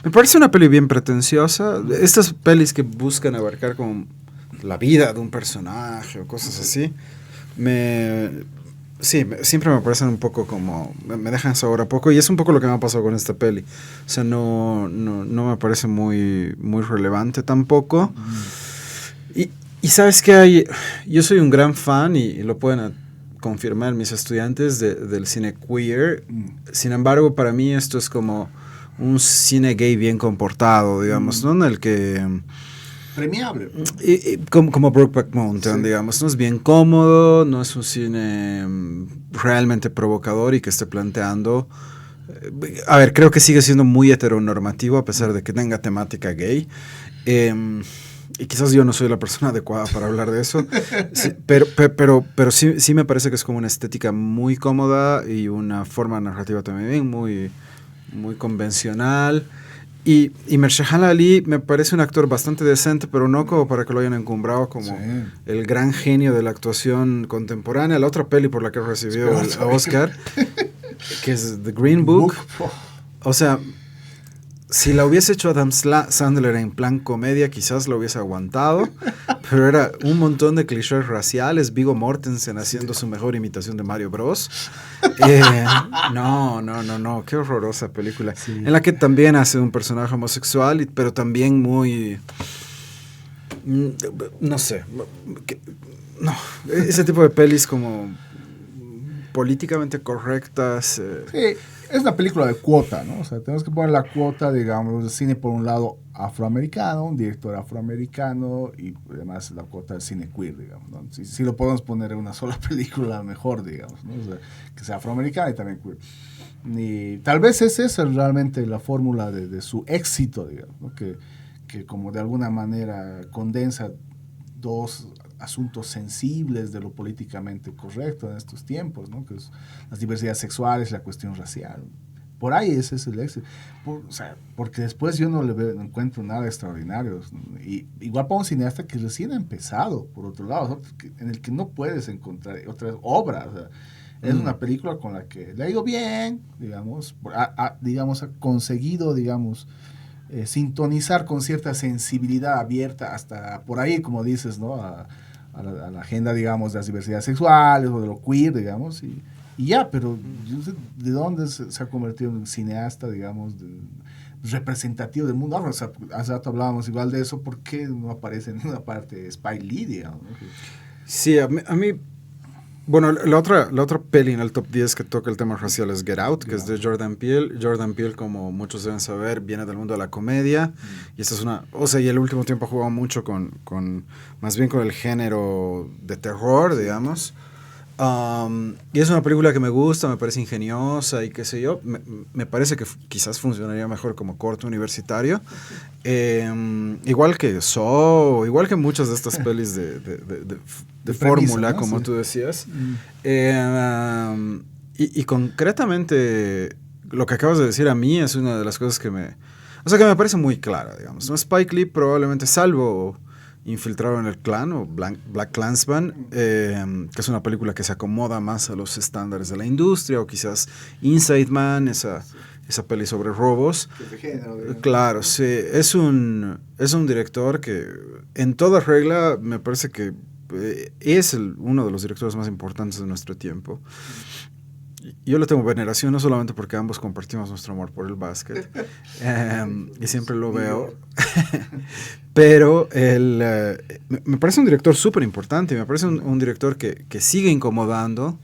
me parece una peli bien pretenciosa. Estas pelis que buscan abarcar como la vida de un personaje o cosas así, siempre me parecen un poco como, me dejan sabor a poco, y es un poco lo que me ha pasado con esta peli. O sea, no me parece muy relevante tampoco. Y sabes que yo soy un gran fan, y lo pueden confirmar mis estudiantes del cine queer. Sin embargo, para mí esto es como un cine gay bien comportado, digamos, ¿no? En el que... premiable. Como Brokeback Mountain, digamos. No es bien cómodo, no es un cine realmente provocador y que esté planteando... a ver, creo que sigue siendo muy heteronormativo a pesar de que tenga temática gay. Y quizás yo no soy la persona adecuada para hablar de eso, sí, pero sí me parece que es como una estética muy cómoda y una forma narrativa también muy convencional. Y Mahershala Ali me parece un actor bastante decente, pero no como para que lo hayan encumbrado como el gran genio de la actuación contemporánea. La otra peli por la que recibió el Oscar, que es The Green Book. O sea, si la hubiese hecho Adam Sandler en plan comedia, quizás lo hubiese aguantado, pero era un montón de clichés raciales, Viggo Mortensen haciendo su mejor imitación de Mario Bros. No, qué horrorosa película. Sí. En la que también hace un personaje homosexual, pero también muy... no sé. Ese tipo de pelis como políticamente correctas. Sí, es una película de cuota, ¿no? O sea, tenemos que poner la cuota, digamos, del cine por un lado afroamericano, un director afroamericano, y además la cuota del cine queer, digamos, ¿no? Si lo podemos poner en una sola película, mejor, digamos, ¿no? O sea, que sea afroamericana y también queer. Y tal vez es esa realmente la fórmula de su éxito, digamos, ¿no? Que como de alguna manera condensa dos asuntos sensibles de lo políticamente correcto en estos tiempos, ¿no? Que es las diversidades sexuales, la cuestión racial. Por ahí ese es el éxito. Porque después yo no encuentro nada extraordinario. Y igual para un cineasta que recién ha empezado, por otro lado, en el que no puedes encontrar otras obras. O sea, es una película con la que le ha ido bien, digamos, ha conseguido, digamos, sintonizar con cierta sensibilidad abierta hasta por ahí, como dices, ¿no? A la agenda, digamos, de las diversidades sexuales o de lo queer, digamos, y ya, pero yo no sé de dónde se ha convertido en un cineasta, digamos, representativo del mundo. Hace rato hablábamos igual de eso, ¿por qué no aparece en una parte Spike Lee, digamos, ¿no? Sí, a mí bueno, la otra peli en el top 10 que toca el tema racial es Get Out, que es de Jordan Peele. Jordan Peele, como muchos deben saber, viene del mundo de la comedia. Y esta es y el último tiempo ha jugado mucho más bien con el género de terror, digamos. Y es una película que me gusta, me parece ingeniosa y qué sé yo. Me parece que quizás funcionaría mejor como corto universitario. Igual que Saw, igual que muchas de estas pelis de fórmula, ¿no? Como tú decías. Y concretamente, lo que acabas de decir a mí es una de las cosas que me parece muy clara, digamos, ¿no? Spike Lee probablemente, salvo Infiltrado en el Clan o Black Klansman, que es una película que se acomoda más a los estándares de la industria, o quizás Inside Man, esa peli sobre robos. Claro, sí, es un director que en toda regla me parece que es uno de los directores más importantes de nuestro tiempo. Yo le tengo veneración no solamente porque ambos compartimos nuestro amor por el básquet, y siempre lo veo, pero me parece un director súper importante, me parece un director que sigue incomodando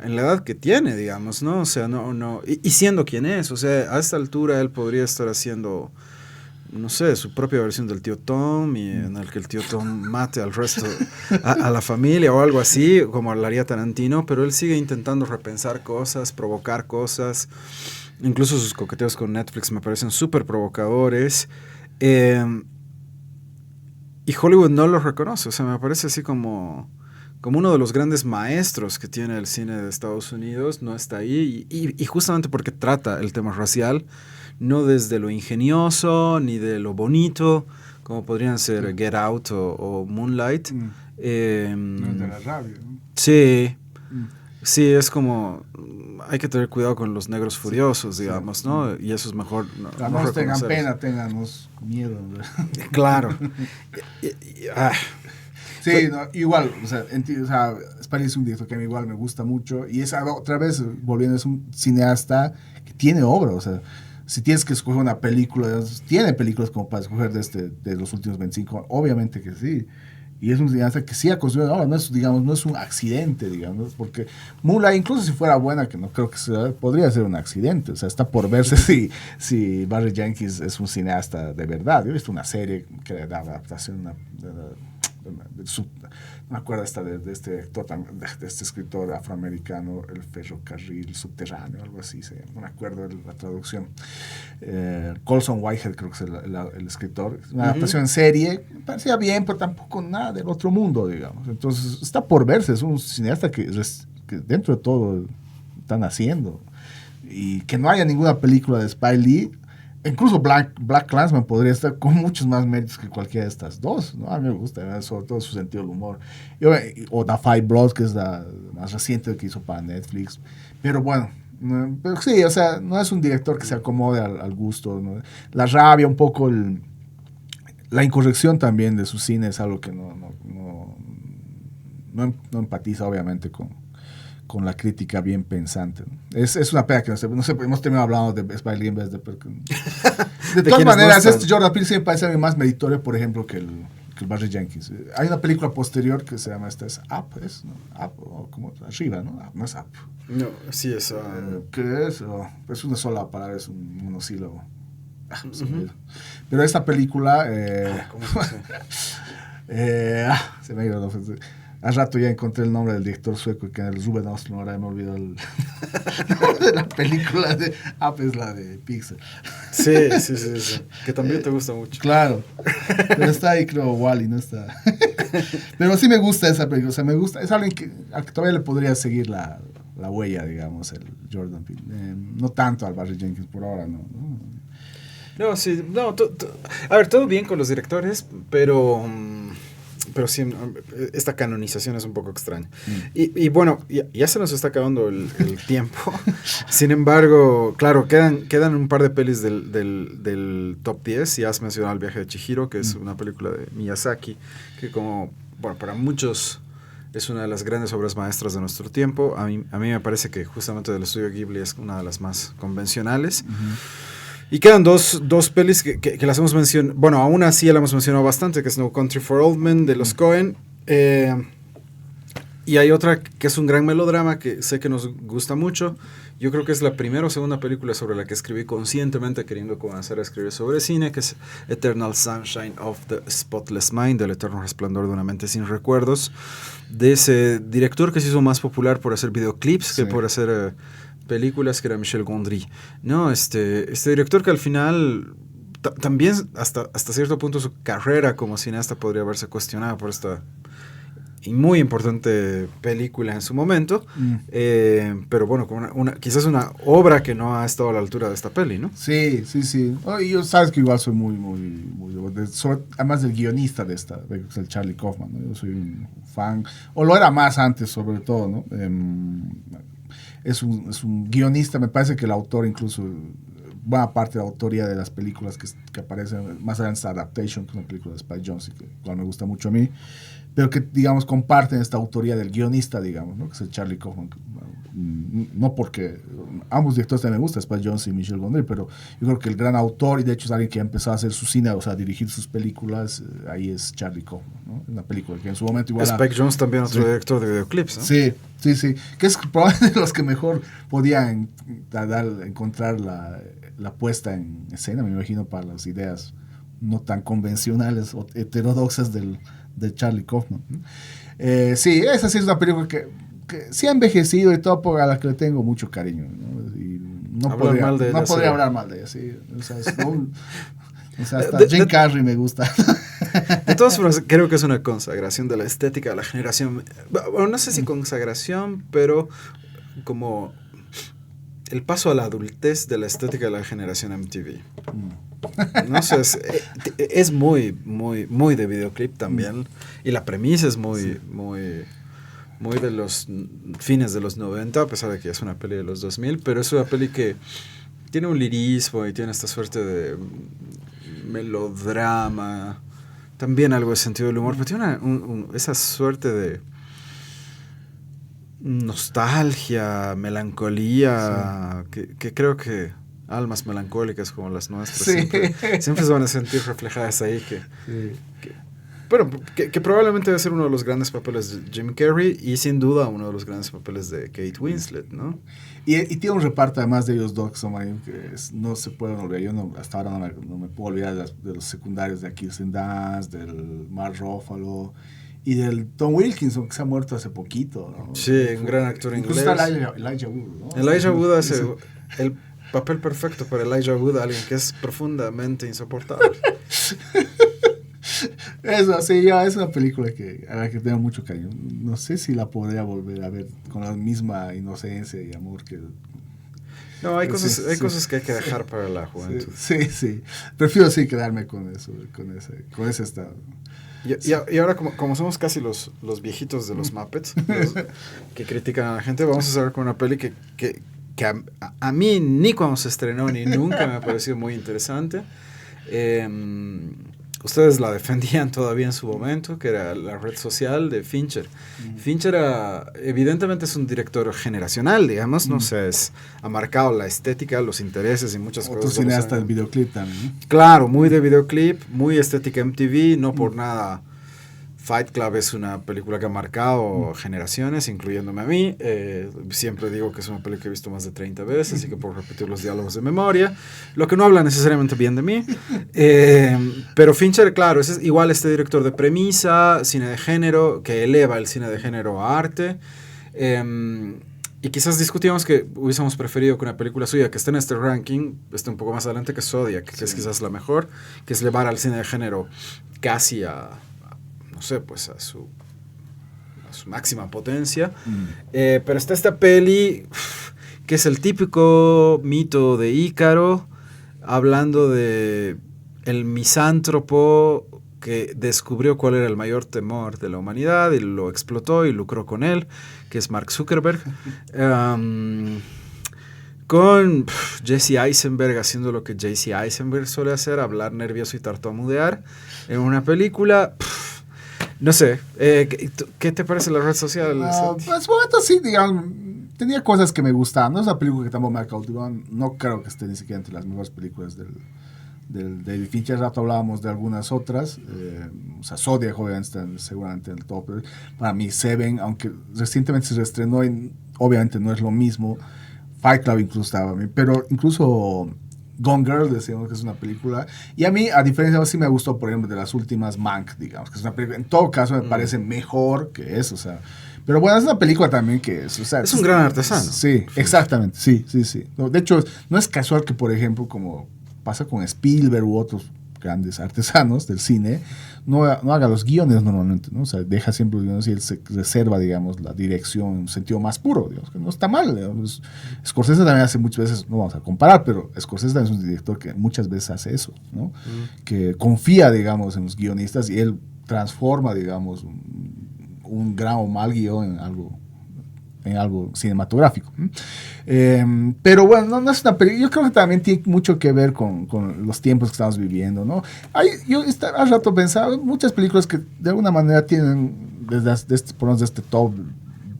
en la edad que tiene, digamos, ¿no? O sea, y siendo quien es, o sea, a esta altura él podría estar haciendo no sé, su propia versión del tío Tom y en el que el tío Tom mate al resto, a la familia o algo así, como lo haría Tarantino, pero él sigue intentando repensar cosas, provocar cosas. Incluso sus coqueteos con Netflix me parecen súper provocadores. Y Hollywood no los reconoce, o sea, me parece así como uno de los grandes maestros que tiene el cine de Estados Unidos, no está ahí, y justamente porque trata el tema racial, no desde lo ingenioso, ni de lo bonito, como podrían ser Get Out o Moonlight. No es de la rabia, ¿no? Sí, Mm. sí, es como, hay que tener cuidado con los negros furiosos, digamos, sí. ¿no? Y eso es mejor No nos tengan reconocerlos. pena, tenganos miedo. ¿No? Claro. Sí, no, igual, o sea, Spike Lee es un director que a mí igual me gusta mucho y es otra vez, volviendo, es un cineasta que tiene obra, o sea, si tienes que escoger una película, tiene películas como para escoger de los últimos 25, obviamente que sí. Y es un cineasta que sí ha construido obra, no es, digamos, no es un accidente, digamos, porque Mula, incluso si fuera buena, que no creo que sea, podría ser un accidente, o sea, está por verse si Barry Jenkins es un cineasta de verdad. Yo he visto una serie que era la adaptación no me acuerdo de este actor, de este escritor afroamericano, El ferrocarril subterráneo, algo así, no me acuerdo de la traducción. Colson Whitehead creo que es el escritor. Una adaptación en serie, me parecía bien, pero tampoco nada del otro mundo, digamos. Entonces está por verse, es un cineasta que dentro de todo están haciendo. Y que no haya ninguna película de Spike Lee. Incluso Black Klansman podría estar con muchos más méritos que cualquiera de estas dos, ¿no? A mí me gusta, ¿verdad? Sobre todo su sentido del humor. O The Five Bloods, que es la más reciente que hizo para Netflix. Pero bueno, pero sí, o sea, no es un director que se acomode al gusto, ¿no? La rabia, un poco la incorrección también de su cine es algo que no empatiza, obviamente, con la crítica bien pensante, ¿no? Es una pena que no sé, hemos terminado hablando de Spike Lee en vez de todas maneras, Jordan Peele siempre parece a mí más meritorio, por ejemplo, que el Barry Jenkins. Hay una película posterior que se llama, es Up, ¿no? Up, o como arriba, ¿no? Up, no es Up. No, sí es... ¿Qué es? Es una sola palabra, es un monosílabo. Pero esta película... ¿Cómo se me ha ido. Al rato ya encontré el nombre del director sueco, que era el Ruben Östlund, ahora me olvidó el nombre de la película de Up, es la de Pixar. Sí. Que también te gusta mucho. Claro. Pero está ahí, creo, Wall-E, no está. Pero sí me gusta esa película, o sea, me gusta, es alguien a que todavía le podría seguir la huella, digamos, el Jordan Peele. No tanto al Barry Jenkins por ahora, no. No, sí, no, a ver, todo bien con los directores, pero sí, esta canonización es un poco extraña. Y bueno, ya se nos está acabando el tiempo. Sin embargo, claro, quedan un par de pelis del top 10. Ya has mencionado El viaje de Chihiro, que es una película de Miyazaki, que bueno, para muchos es una de las grandes obras maestras de nuestro tiempo. A mí me parece que justamente del estudio Ghibli es una de las más convencionales. Y quedan dos pelis que las hemos mencionado. Bueno, aún así ya la hemos mencionado bastante, que es No Country for Old Men, de los Coen. Y hay otra que es un gran melodrama que sé que nos gusta mucho. Yo creo que es la primera o segunda película sobre la que escribí conscientemente, queriendo comenzar a escribir sobre cine, que es Eternal Sunshine of the Spotless Mind, El eterno resplandor de una mente sin recuerdos, de ese director que se hizo más popular por hacer videoclips que por hacer... películas, que era Michel Gondry, ¿no? Este director que al final también hasta cierto punto su carrera como cineasta podría haberse cuestionado por esta muy importante película en su momento, pero bueno, quizás una obra que no ha estado a la altura de esta peli, ¿no? Sí. Yo sabes que igual soy muy además del guionista de esta, el Charlie Kaufman, ¿no? Yo soy un fan, o lo era más antes sobre todo, ¿no? Es un guionista, me parece que el autor incluso, buena parte de la autoría de las películas que aparecen, más allá de esta Adaptation, que es una película de Spike Jonze, que igual me gusta mucho a mí, pero que, digamos, comparten esta autoría del guionista, digamos, ¿no? Que es el Charlie Kaufman. No porque ambos directores también me gustan, Spike Jonze y Michel Gondry, pero yo creo que el gran autor, y de hecho es alguien que ha empezado a hacer su cine, o sea, a dirigir sus películas, ahí es Charlie Kaufman, ¿no? Una película que en su momento igual... Spike Jonze también otro director de videoclips, ¿no? Sí, que es probablemente de los que mejor podían encontrar la puesta en escena, me imagino, para las ideas no tan convencionales o heterodoxas de Charlie Kaufman. Sí, esa sí es una película que sí ha envejecido y todo, por a la que le tengo mucho cariño, ¿no? Y no podría hablar mal de ella, sí. O sea, hasta Jim Carrey me gusta. De todas formas, creo que es una consagración de la estética de la generación. Bueno, no sé si consagración, pero como el paso a la adultez de la estética de la generación MTV. No sé, es muy de videoclip también. Y la premisa es muy de los fines de los 90, a pesar de que es una peli de los 2000, pero es una peli que tiene un lirismo y tiene esta suerte de melodrama, también algo de sentido del humor, pero tiene esa suerte de nostalgia, melancolía, que creo que almas melancólicas como las nuestras siempre se van a sentir reflejadas ahí, bueno, que probablemente debe ser uno de los grandes papeles de Jim Carrey y sin duda uno de los grandes papeles de Kate Winslet, ¿no? Y tiene un reparto además de ellos dos que no se pueden olvidar. Yo hasta ahora no me puedo olvidar de los secundarios de Kirsten Dunst, del Mark Ruffalo y del Tom Wilkinson, que se ha muerto hace poquito, ¿no? Sí, un gran actor inglés. Incluso está Elijah Wood, ¿no? Elijah Wood hace el papel perfecto para Elijah Wood, alguien que es profundamente insoportable. Eso, sí, ya es una película a la que tengo mucho cariño. No sé si la podría volver a ver con la misma inocencia y amor que... No, hay cosas que hay que dejar para la juventud. Sí. Prefiero sí quedarme con eso, con ese estado. Y ahora, como somos casi los viejitos de los Muppets, que critican a la gente, vamos a cerrar con una peli que a mí ni cuando se estrenó ni nunca me ha parecido muy interesante. Ustedes la defendían todavía en su momento, que era La red social de Fincher. Fincher evidentemente es un director generacional, digamos, no sé, ha marcado la estética, los intereses y muchas cosas. Otro cineasta del videoclip también, ¿no? Claro, muy de videoclip, muy estética MTV, no por nada. Fight Club es una película que ha marcado generaciones, incluyéndome a mí. Siempre digo que es una película que he visto más de 30 veces y que puedo repetir los diálogos de memoria, lo que no habla necesariamente bien de mí. Pero Fincher, claro, es igual este director de premisa, cine de género, que eleva el cine de género a arte. Y quizás discutíamos que hubiésemos preferido que una película suya que esté en este ranking esté un poco más adelante que Zodiac, que es quizás la mejor, que es llevar al cine de género casi no sé, pues a su máxima potencia. Pero está esta peli que es el típico mito de Ícaro, hablando de el misántropo que descubrió cuál era el mayor temor de la humanidad y lo explotó y lucró con él, que es Mark Zuckerberg. Con Jesse Eisenberg haciendo lo que Jesse Eisenberg suele hacer, hablar nervioso y tartamudear en una película. No sé, ¿qué te parece la red social? Pues bueno, sí, digamos, tenía cosas que me gustaban. No es una película que tampoco me ha cautivado. No creo que esté ni siquiera entre las mejores películas del David Fincher. Rato hablábamos de algunas otras. O sea, Zodiac obviamente está seguramente en el top. Para mí, Seven, aunque recientemente se reestrenó, obviamente no es lo mismo. Fight Club incluso estaba bien, pero incluso Gone Girl, decíamos que es una película, y a mí, a diferencia, sí me gustó, por ejemplo, de las últimas Mank, digamos, que es una película, en todo caso me parece mejor que eso, o sea, pero bueno, es una película también que es, o sea, es un gran artesano. Sí, exactamente, sí. No, de hecho, no es casual que, por ejemplo, como pasa con Spielberg u otros grandes artesanos del cine, no haga los guiones normalmente, ¿no? O sea, deja siempre los guiones y él se reserva, digamos, la dirección en un sentido más puro, digamos, que no está mal, digamos. Scorsese también hace muchas veces, no vamos a comparar, pero Scorsese también es un director que muchas veces hace eso, ¿no? Que confía, digamos, en los guionistas y él transforma, digamos, un gran o mal guión en algo cinematográfico. Pero bueno, no es una película. Yo creo que también tiene mucho que ver con los tiempos que estamos viviendo, ¿no? Yo hace rato pensaba, muchas películas que de alguna manera tienen, por ejemplo, este top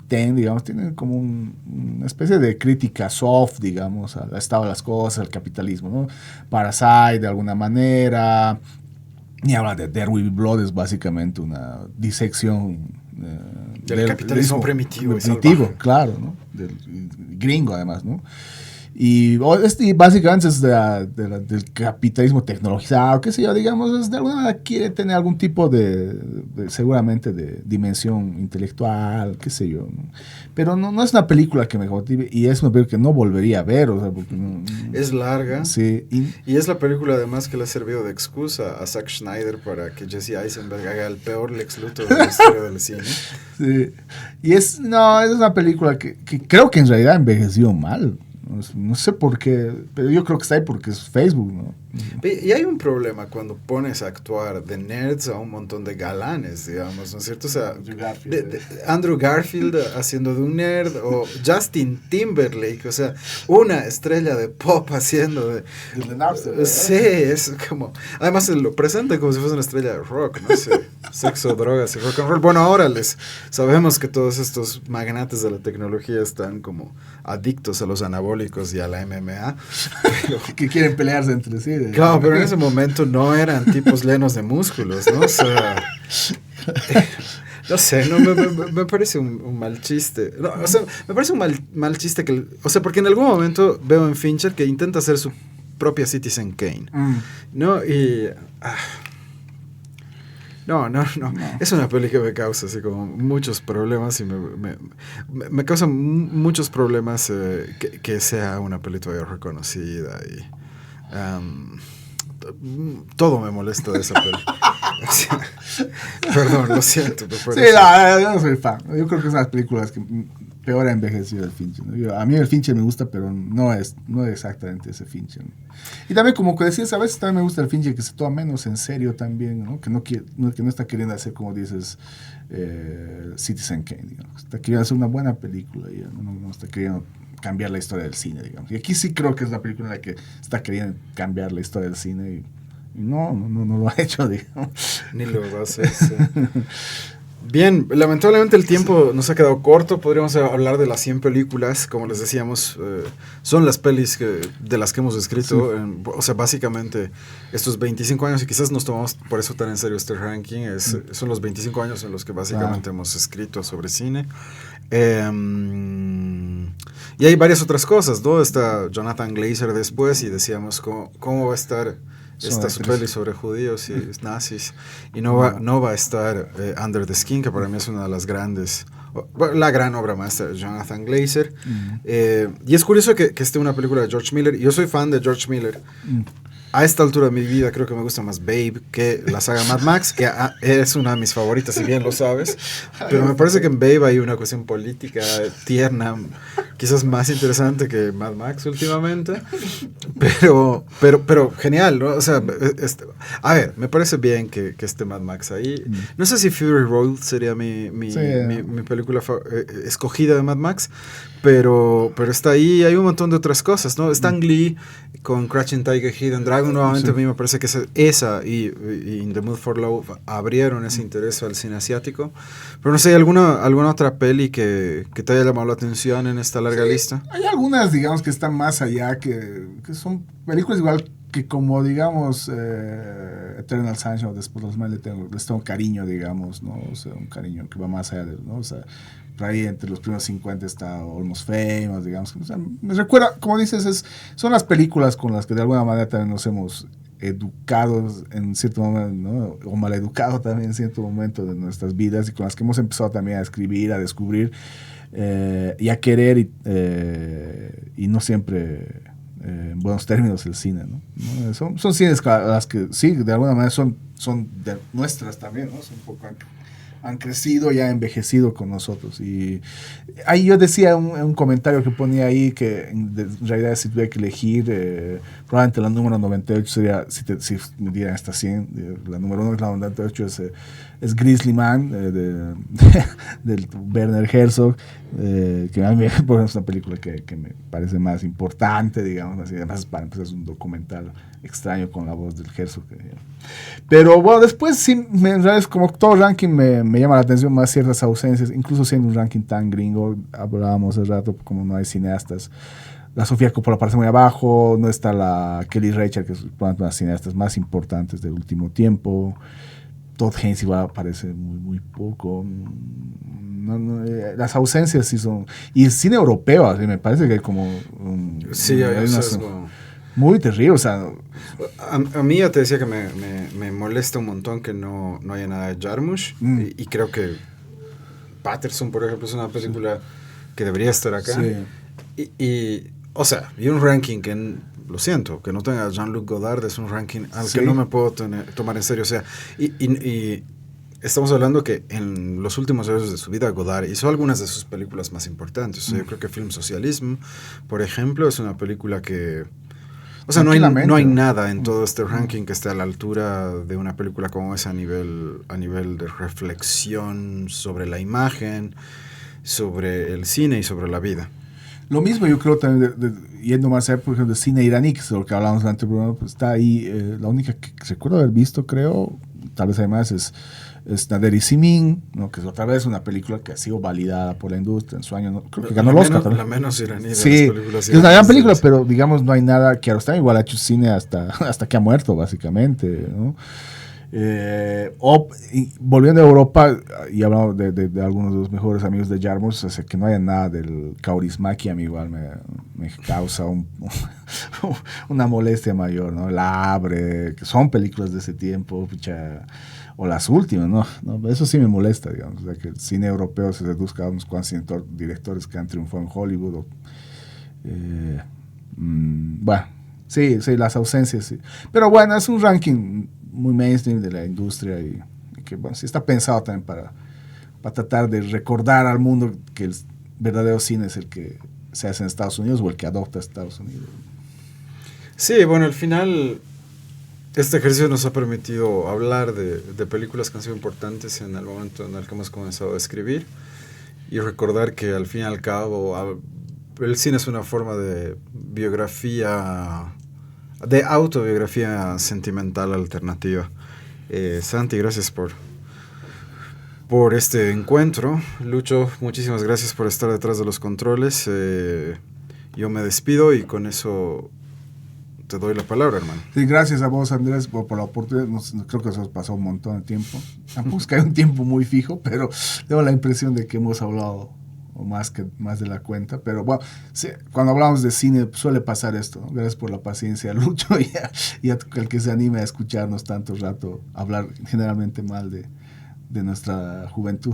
10, digamos, tienen como una especie de crítica soft, digamos, al estado de las cosas, al capitalismo, ¿no? Parasite, de alguna manera. Ni habla de There Will Be Blood, es básicamente una disección del capitalismo primitivo, claro, ¿no? Del gringo además, ¿no? Y básicamente es del capitalismo tecnologizado, qué sé yo, digamos, es de alguna manera quiere tener algún tipo seguramente de dimensión intelectual, qué sé yo, ¿no? Pero no es una película que me cautive y es una película que no volvería a ver, o sea, porque es larga. Sí. Y es la película además que le ha servido de excusa a Zack Snyder para que Jesse Eisenberg haga el peor Lex Luthor de la historia del cine. Sí. Y es una película que creo que en realidad envejeció mal. No sé por qué, pero yo creo que está ahí porque es Facebook, ¿no? Y hay un problema cuando pones a actuar de nerds a un montón de galanes, digamos, ¿no es cierto? O sea, Andrew Garfield haciendo de un nerd, o Justin Timberlake, o sea, una estrella de pop haciendo de... Sí, es como... Además se lo presenta como si fuese una estrella de rock, no sé, sexo, drogas y rock and roll. Bueno, ahora sabemos que todos estos magnates de la tecnología están como adictos a los anabólicos y a la MMA. Pero, que quieren pelearse entre sí. Claro, pero en ese momento no eran tipos llenos de músculos, ¿no? O sea, no sé, no, me parece un mal chiste. No, o sea, me parece un mal chiste o sea, porque en algún momento veo en Fincher que intenta hacer su propia Citizen Kane, ¿no? Y... No. Es una peli que me causa así como muchos problemas y me causa muchos problemas que sea una peli todavía reconocida y... todo me molesta de esa peli. O sea, perdón, lo siento. Sí, yo no soy fan. Yo creo que es una de las películas que peor ha envejecido el Fincher, ¿no? A mí el Fincher me gusta, pero no es exactamente ese Fincher, ¿no? Y también, como que decías, a veces también me gusta el Fincher que se toma menos en serio también, ¿no? Que no está queriendo hacer, como dices, Citizen Kane, digamos. Está queriendo hacer una buena película, y no está queriendo cambiar la historia del cine, digamos. Y aquí sí creo que es la película en la que está queriendo cambiar la historia del cine y no lo ha hecho, digamos. Ni lo va a hacer, sí. Bien, lamentablemente el tiempo nos ha quedado corto. Podríamos hablar de las 100 películas, como les decíamos, son las pelis de las que hemos escrito. Sí. O sea, básicamente estos 25 años, y quizás nos tomamos por eso tan en serio este ranking, son los 25 años en los que básicamente hemos escrito sobre cine. Y hay varias otras cosas, ¿no? Está Jonathan Glazer después y decíamos cómo va a estar esta peli sobre judíos y nazis, y no va a estar Under the Skin, que para mí es una de las grandes, la gran obra maestra de Jonathan Glazer. Y es curioso que esté una película de George Miller. Yo soy fan de George Miller. A esta altura de mi vida creo que me gusta más Babe que la saga Mad Max, que es una de mis favoritas, si bien lo sabes, pero me parece que en Babe hay una cuestión política tierna, quizás más interesante que Mad Max últimamente, pero genial, ¿no? O sea, a ver, me parece bien que esté Mad Max ahí. No sé si Fury Road sería mi película escogida de Mad Max, pero está ahí. Hay un montón de otras cosas, ¿no? Stan Lee con Crouching Tiger, Hidden Dragon, nuevamente. A mí me parece que esa y In the Mood for Love abrieron ese interés al cine asiático. Pero no sé, ¿hay alguna otra peli que te haya llamado la atención en esta larga lista? Hay algunas, digamos, que están más allá, que son películas igual que, como digamos, Eternal Sunshine, después los más les tengo cariño, digamos, ¿no? O sea, un cariño que va más allá de, ¿no? O sea, por ahí entre los primeros 50 está Almost Famous, digamos. O sea, me recuerda, como dices, son las películas con las que de alguna manera también nos hemos educado en cierto momento, ¿no? O maleducado también en cierto momento de nuestras vidas, y con las que hemos empezado también a escribir, a descubrir y a querer, y no siempre en buenos términos el cine, ¿no? Son cines a las que sí, de alguna manera son de nuestras también, ¿no? Son un poco han crecido y han envejecido con nosotros. Y ahí yo decía un comentario que ponía ahí que en realidad, si tuviera que elegir, probablemente la número 98 sería, si me dieran esta 100, la número 1 es la 98, es Grizzly Man, del Werner Herzog, que a mí es una película que me parece más importante, digamos así. Además, para empezar, es un documental extraño con la voz del Herzog. Pero bueno, después sí, en realidad, como todo ranking me llama la atención más ciertas ausencias, incluso siendo un ranking tan gringo. Hablábamos hace rato, como no hay cineastas. La Sofía Coppola aparece muy abajo, no está la Kelly Reichardt, que es una de las cineastas más importantes del último tiempo. Todd Haynes igual aparece muy poco. las ausencias sí son... Y el cine europeo, así, me parece que hay como... Sí, hay una- sesgo. muy terrible, o sea... A mí ya te decía que me molesta un montón que no haya nada de Jarmusch. Y creo que Patterson, por ejemplo, es una película que debería estar acá. Sí. O sea, y un ranking que, lo siento, que no tenga a Jean-Luc Godard es un ranking al Sí. que no me puedo tomar en serio. O sea, y estamos hablando que en los últimos años de su vida Godard hizo algunas de sus películas más importantes. O sea, yo creo que Film Socialism, por ejemplo, es una película que... O sea, no hay nada en todo este ranking que esté a la altura de una película como esa a nivel de reflexión sobre la imagen, sobre el cine y sobre la vida. Lo mismo yo creo también, yendo más allá, por ejemplo, de cine iraní, que es lo que hablábamos antes, Bruno, pues está ahí, la única que recuerdo haber visto, creo, tal vez además es Nader Simin, ¿no? Que es otra vez una película que ha sido validada por la industria en su año, ¿no? Creo que ganó el Oscar. La menos iraní de sí, las películas. Es una gran película, pero digamos no hay nada que Kiarostami igual ha hecho cine hasta que ha muerto, básicamente, ¿no? Volviendo a Europa, y hablamos de algunos de los mejores amigos de Jarmusch, o sea, que no haya nada del Kaurismäki, a mí igual me causa una molestia mayor, ¿no? La Abre, que son películas de ese tiempo, pucha, o las últimas, ¿no? Eso sí me molesta, digamos, o sea, que el cine europeo se reduzca a unos cuantos directores que han triunfado en Hollywood. Bueno, sí, las ausencias, sí. Pero bueno, es un ranking muy mainstream de la industria y que, bueno, sí está pensado también para tratar de recordar al mundo que el verdadero cine es el que se hace en Estados Unidos o el que adopta Estados Unidos. Sí, bueno, al final este ejercicio nos ha permitido hablar de películas que han sido importantes en el momento en el que hemos comenzado a escribir y recordar que al fin y al cabo el cine es una forma de biografía, de autobiografía sentimental alternativa. Santi, gracias por este encuentro. Lucho, muchísimas gracias por estar detrás de los controles. Yo me despido y con eso te doy la palabra, hermano. Sí, gracias a vos, Andrés, por la oportunidad. Creo que se nos pasó un montón de tiempo. Tampoco es que hay un tiempo muy fijo, pero tengo la impresión de que hemos hablado más de la cuenta. Pero bueno, sí, cuando hablamos de cine suele pasar esto, ¿no? Gracias por la paciencia, Lucho, y al que se anime a escucharnos tanto rato hablar generalmente mal de nuestra juventud.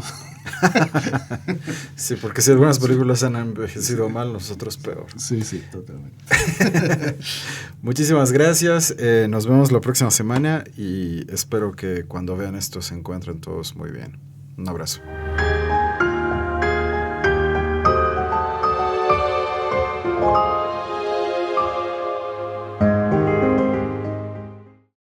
Sí, porque si algunas películas han envejecido mal, nosotros peor. Sí, totalmente. Muchísimas gracias. Nos vemos la próxima semana y espero que cuando vean esto se encuentren todos muy bien. Un abrazo.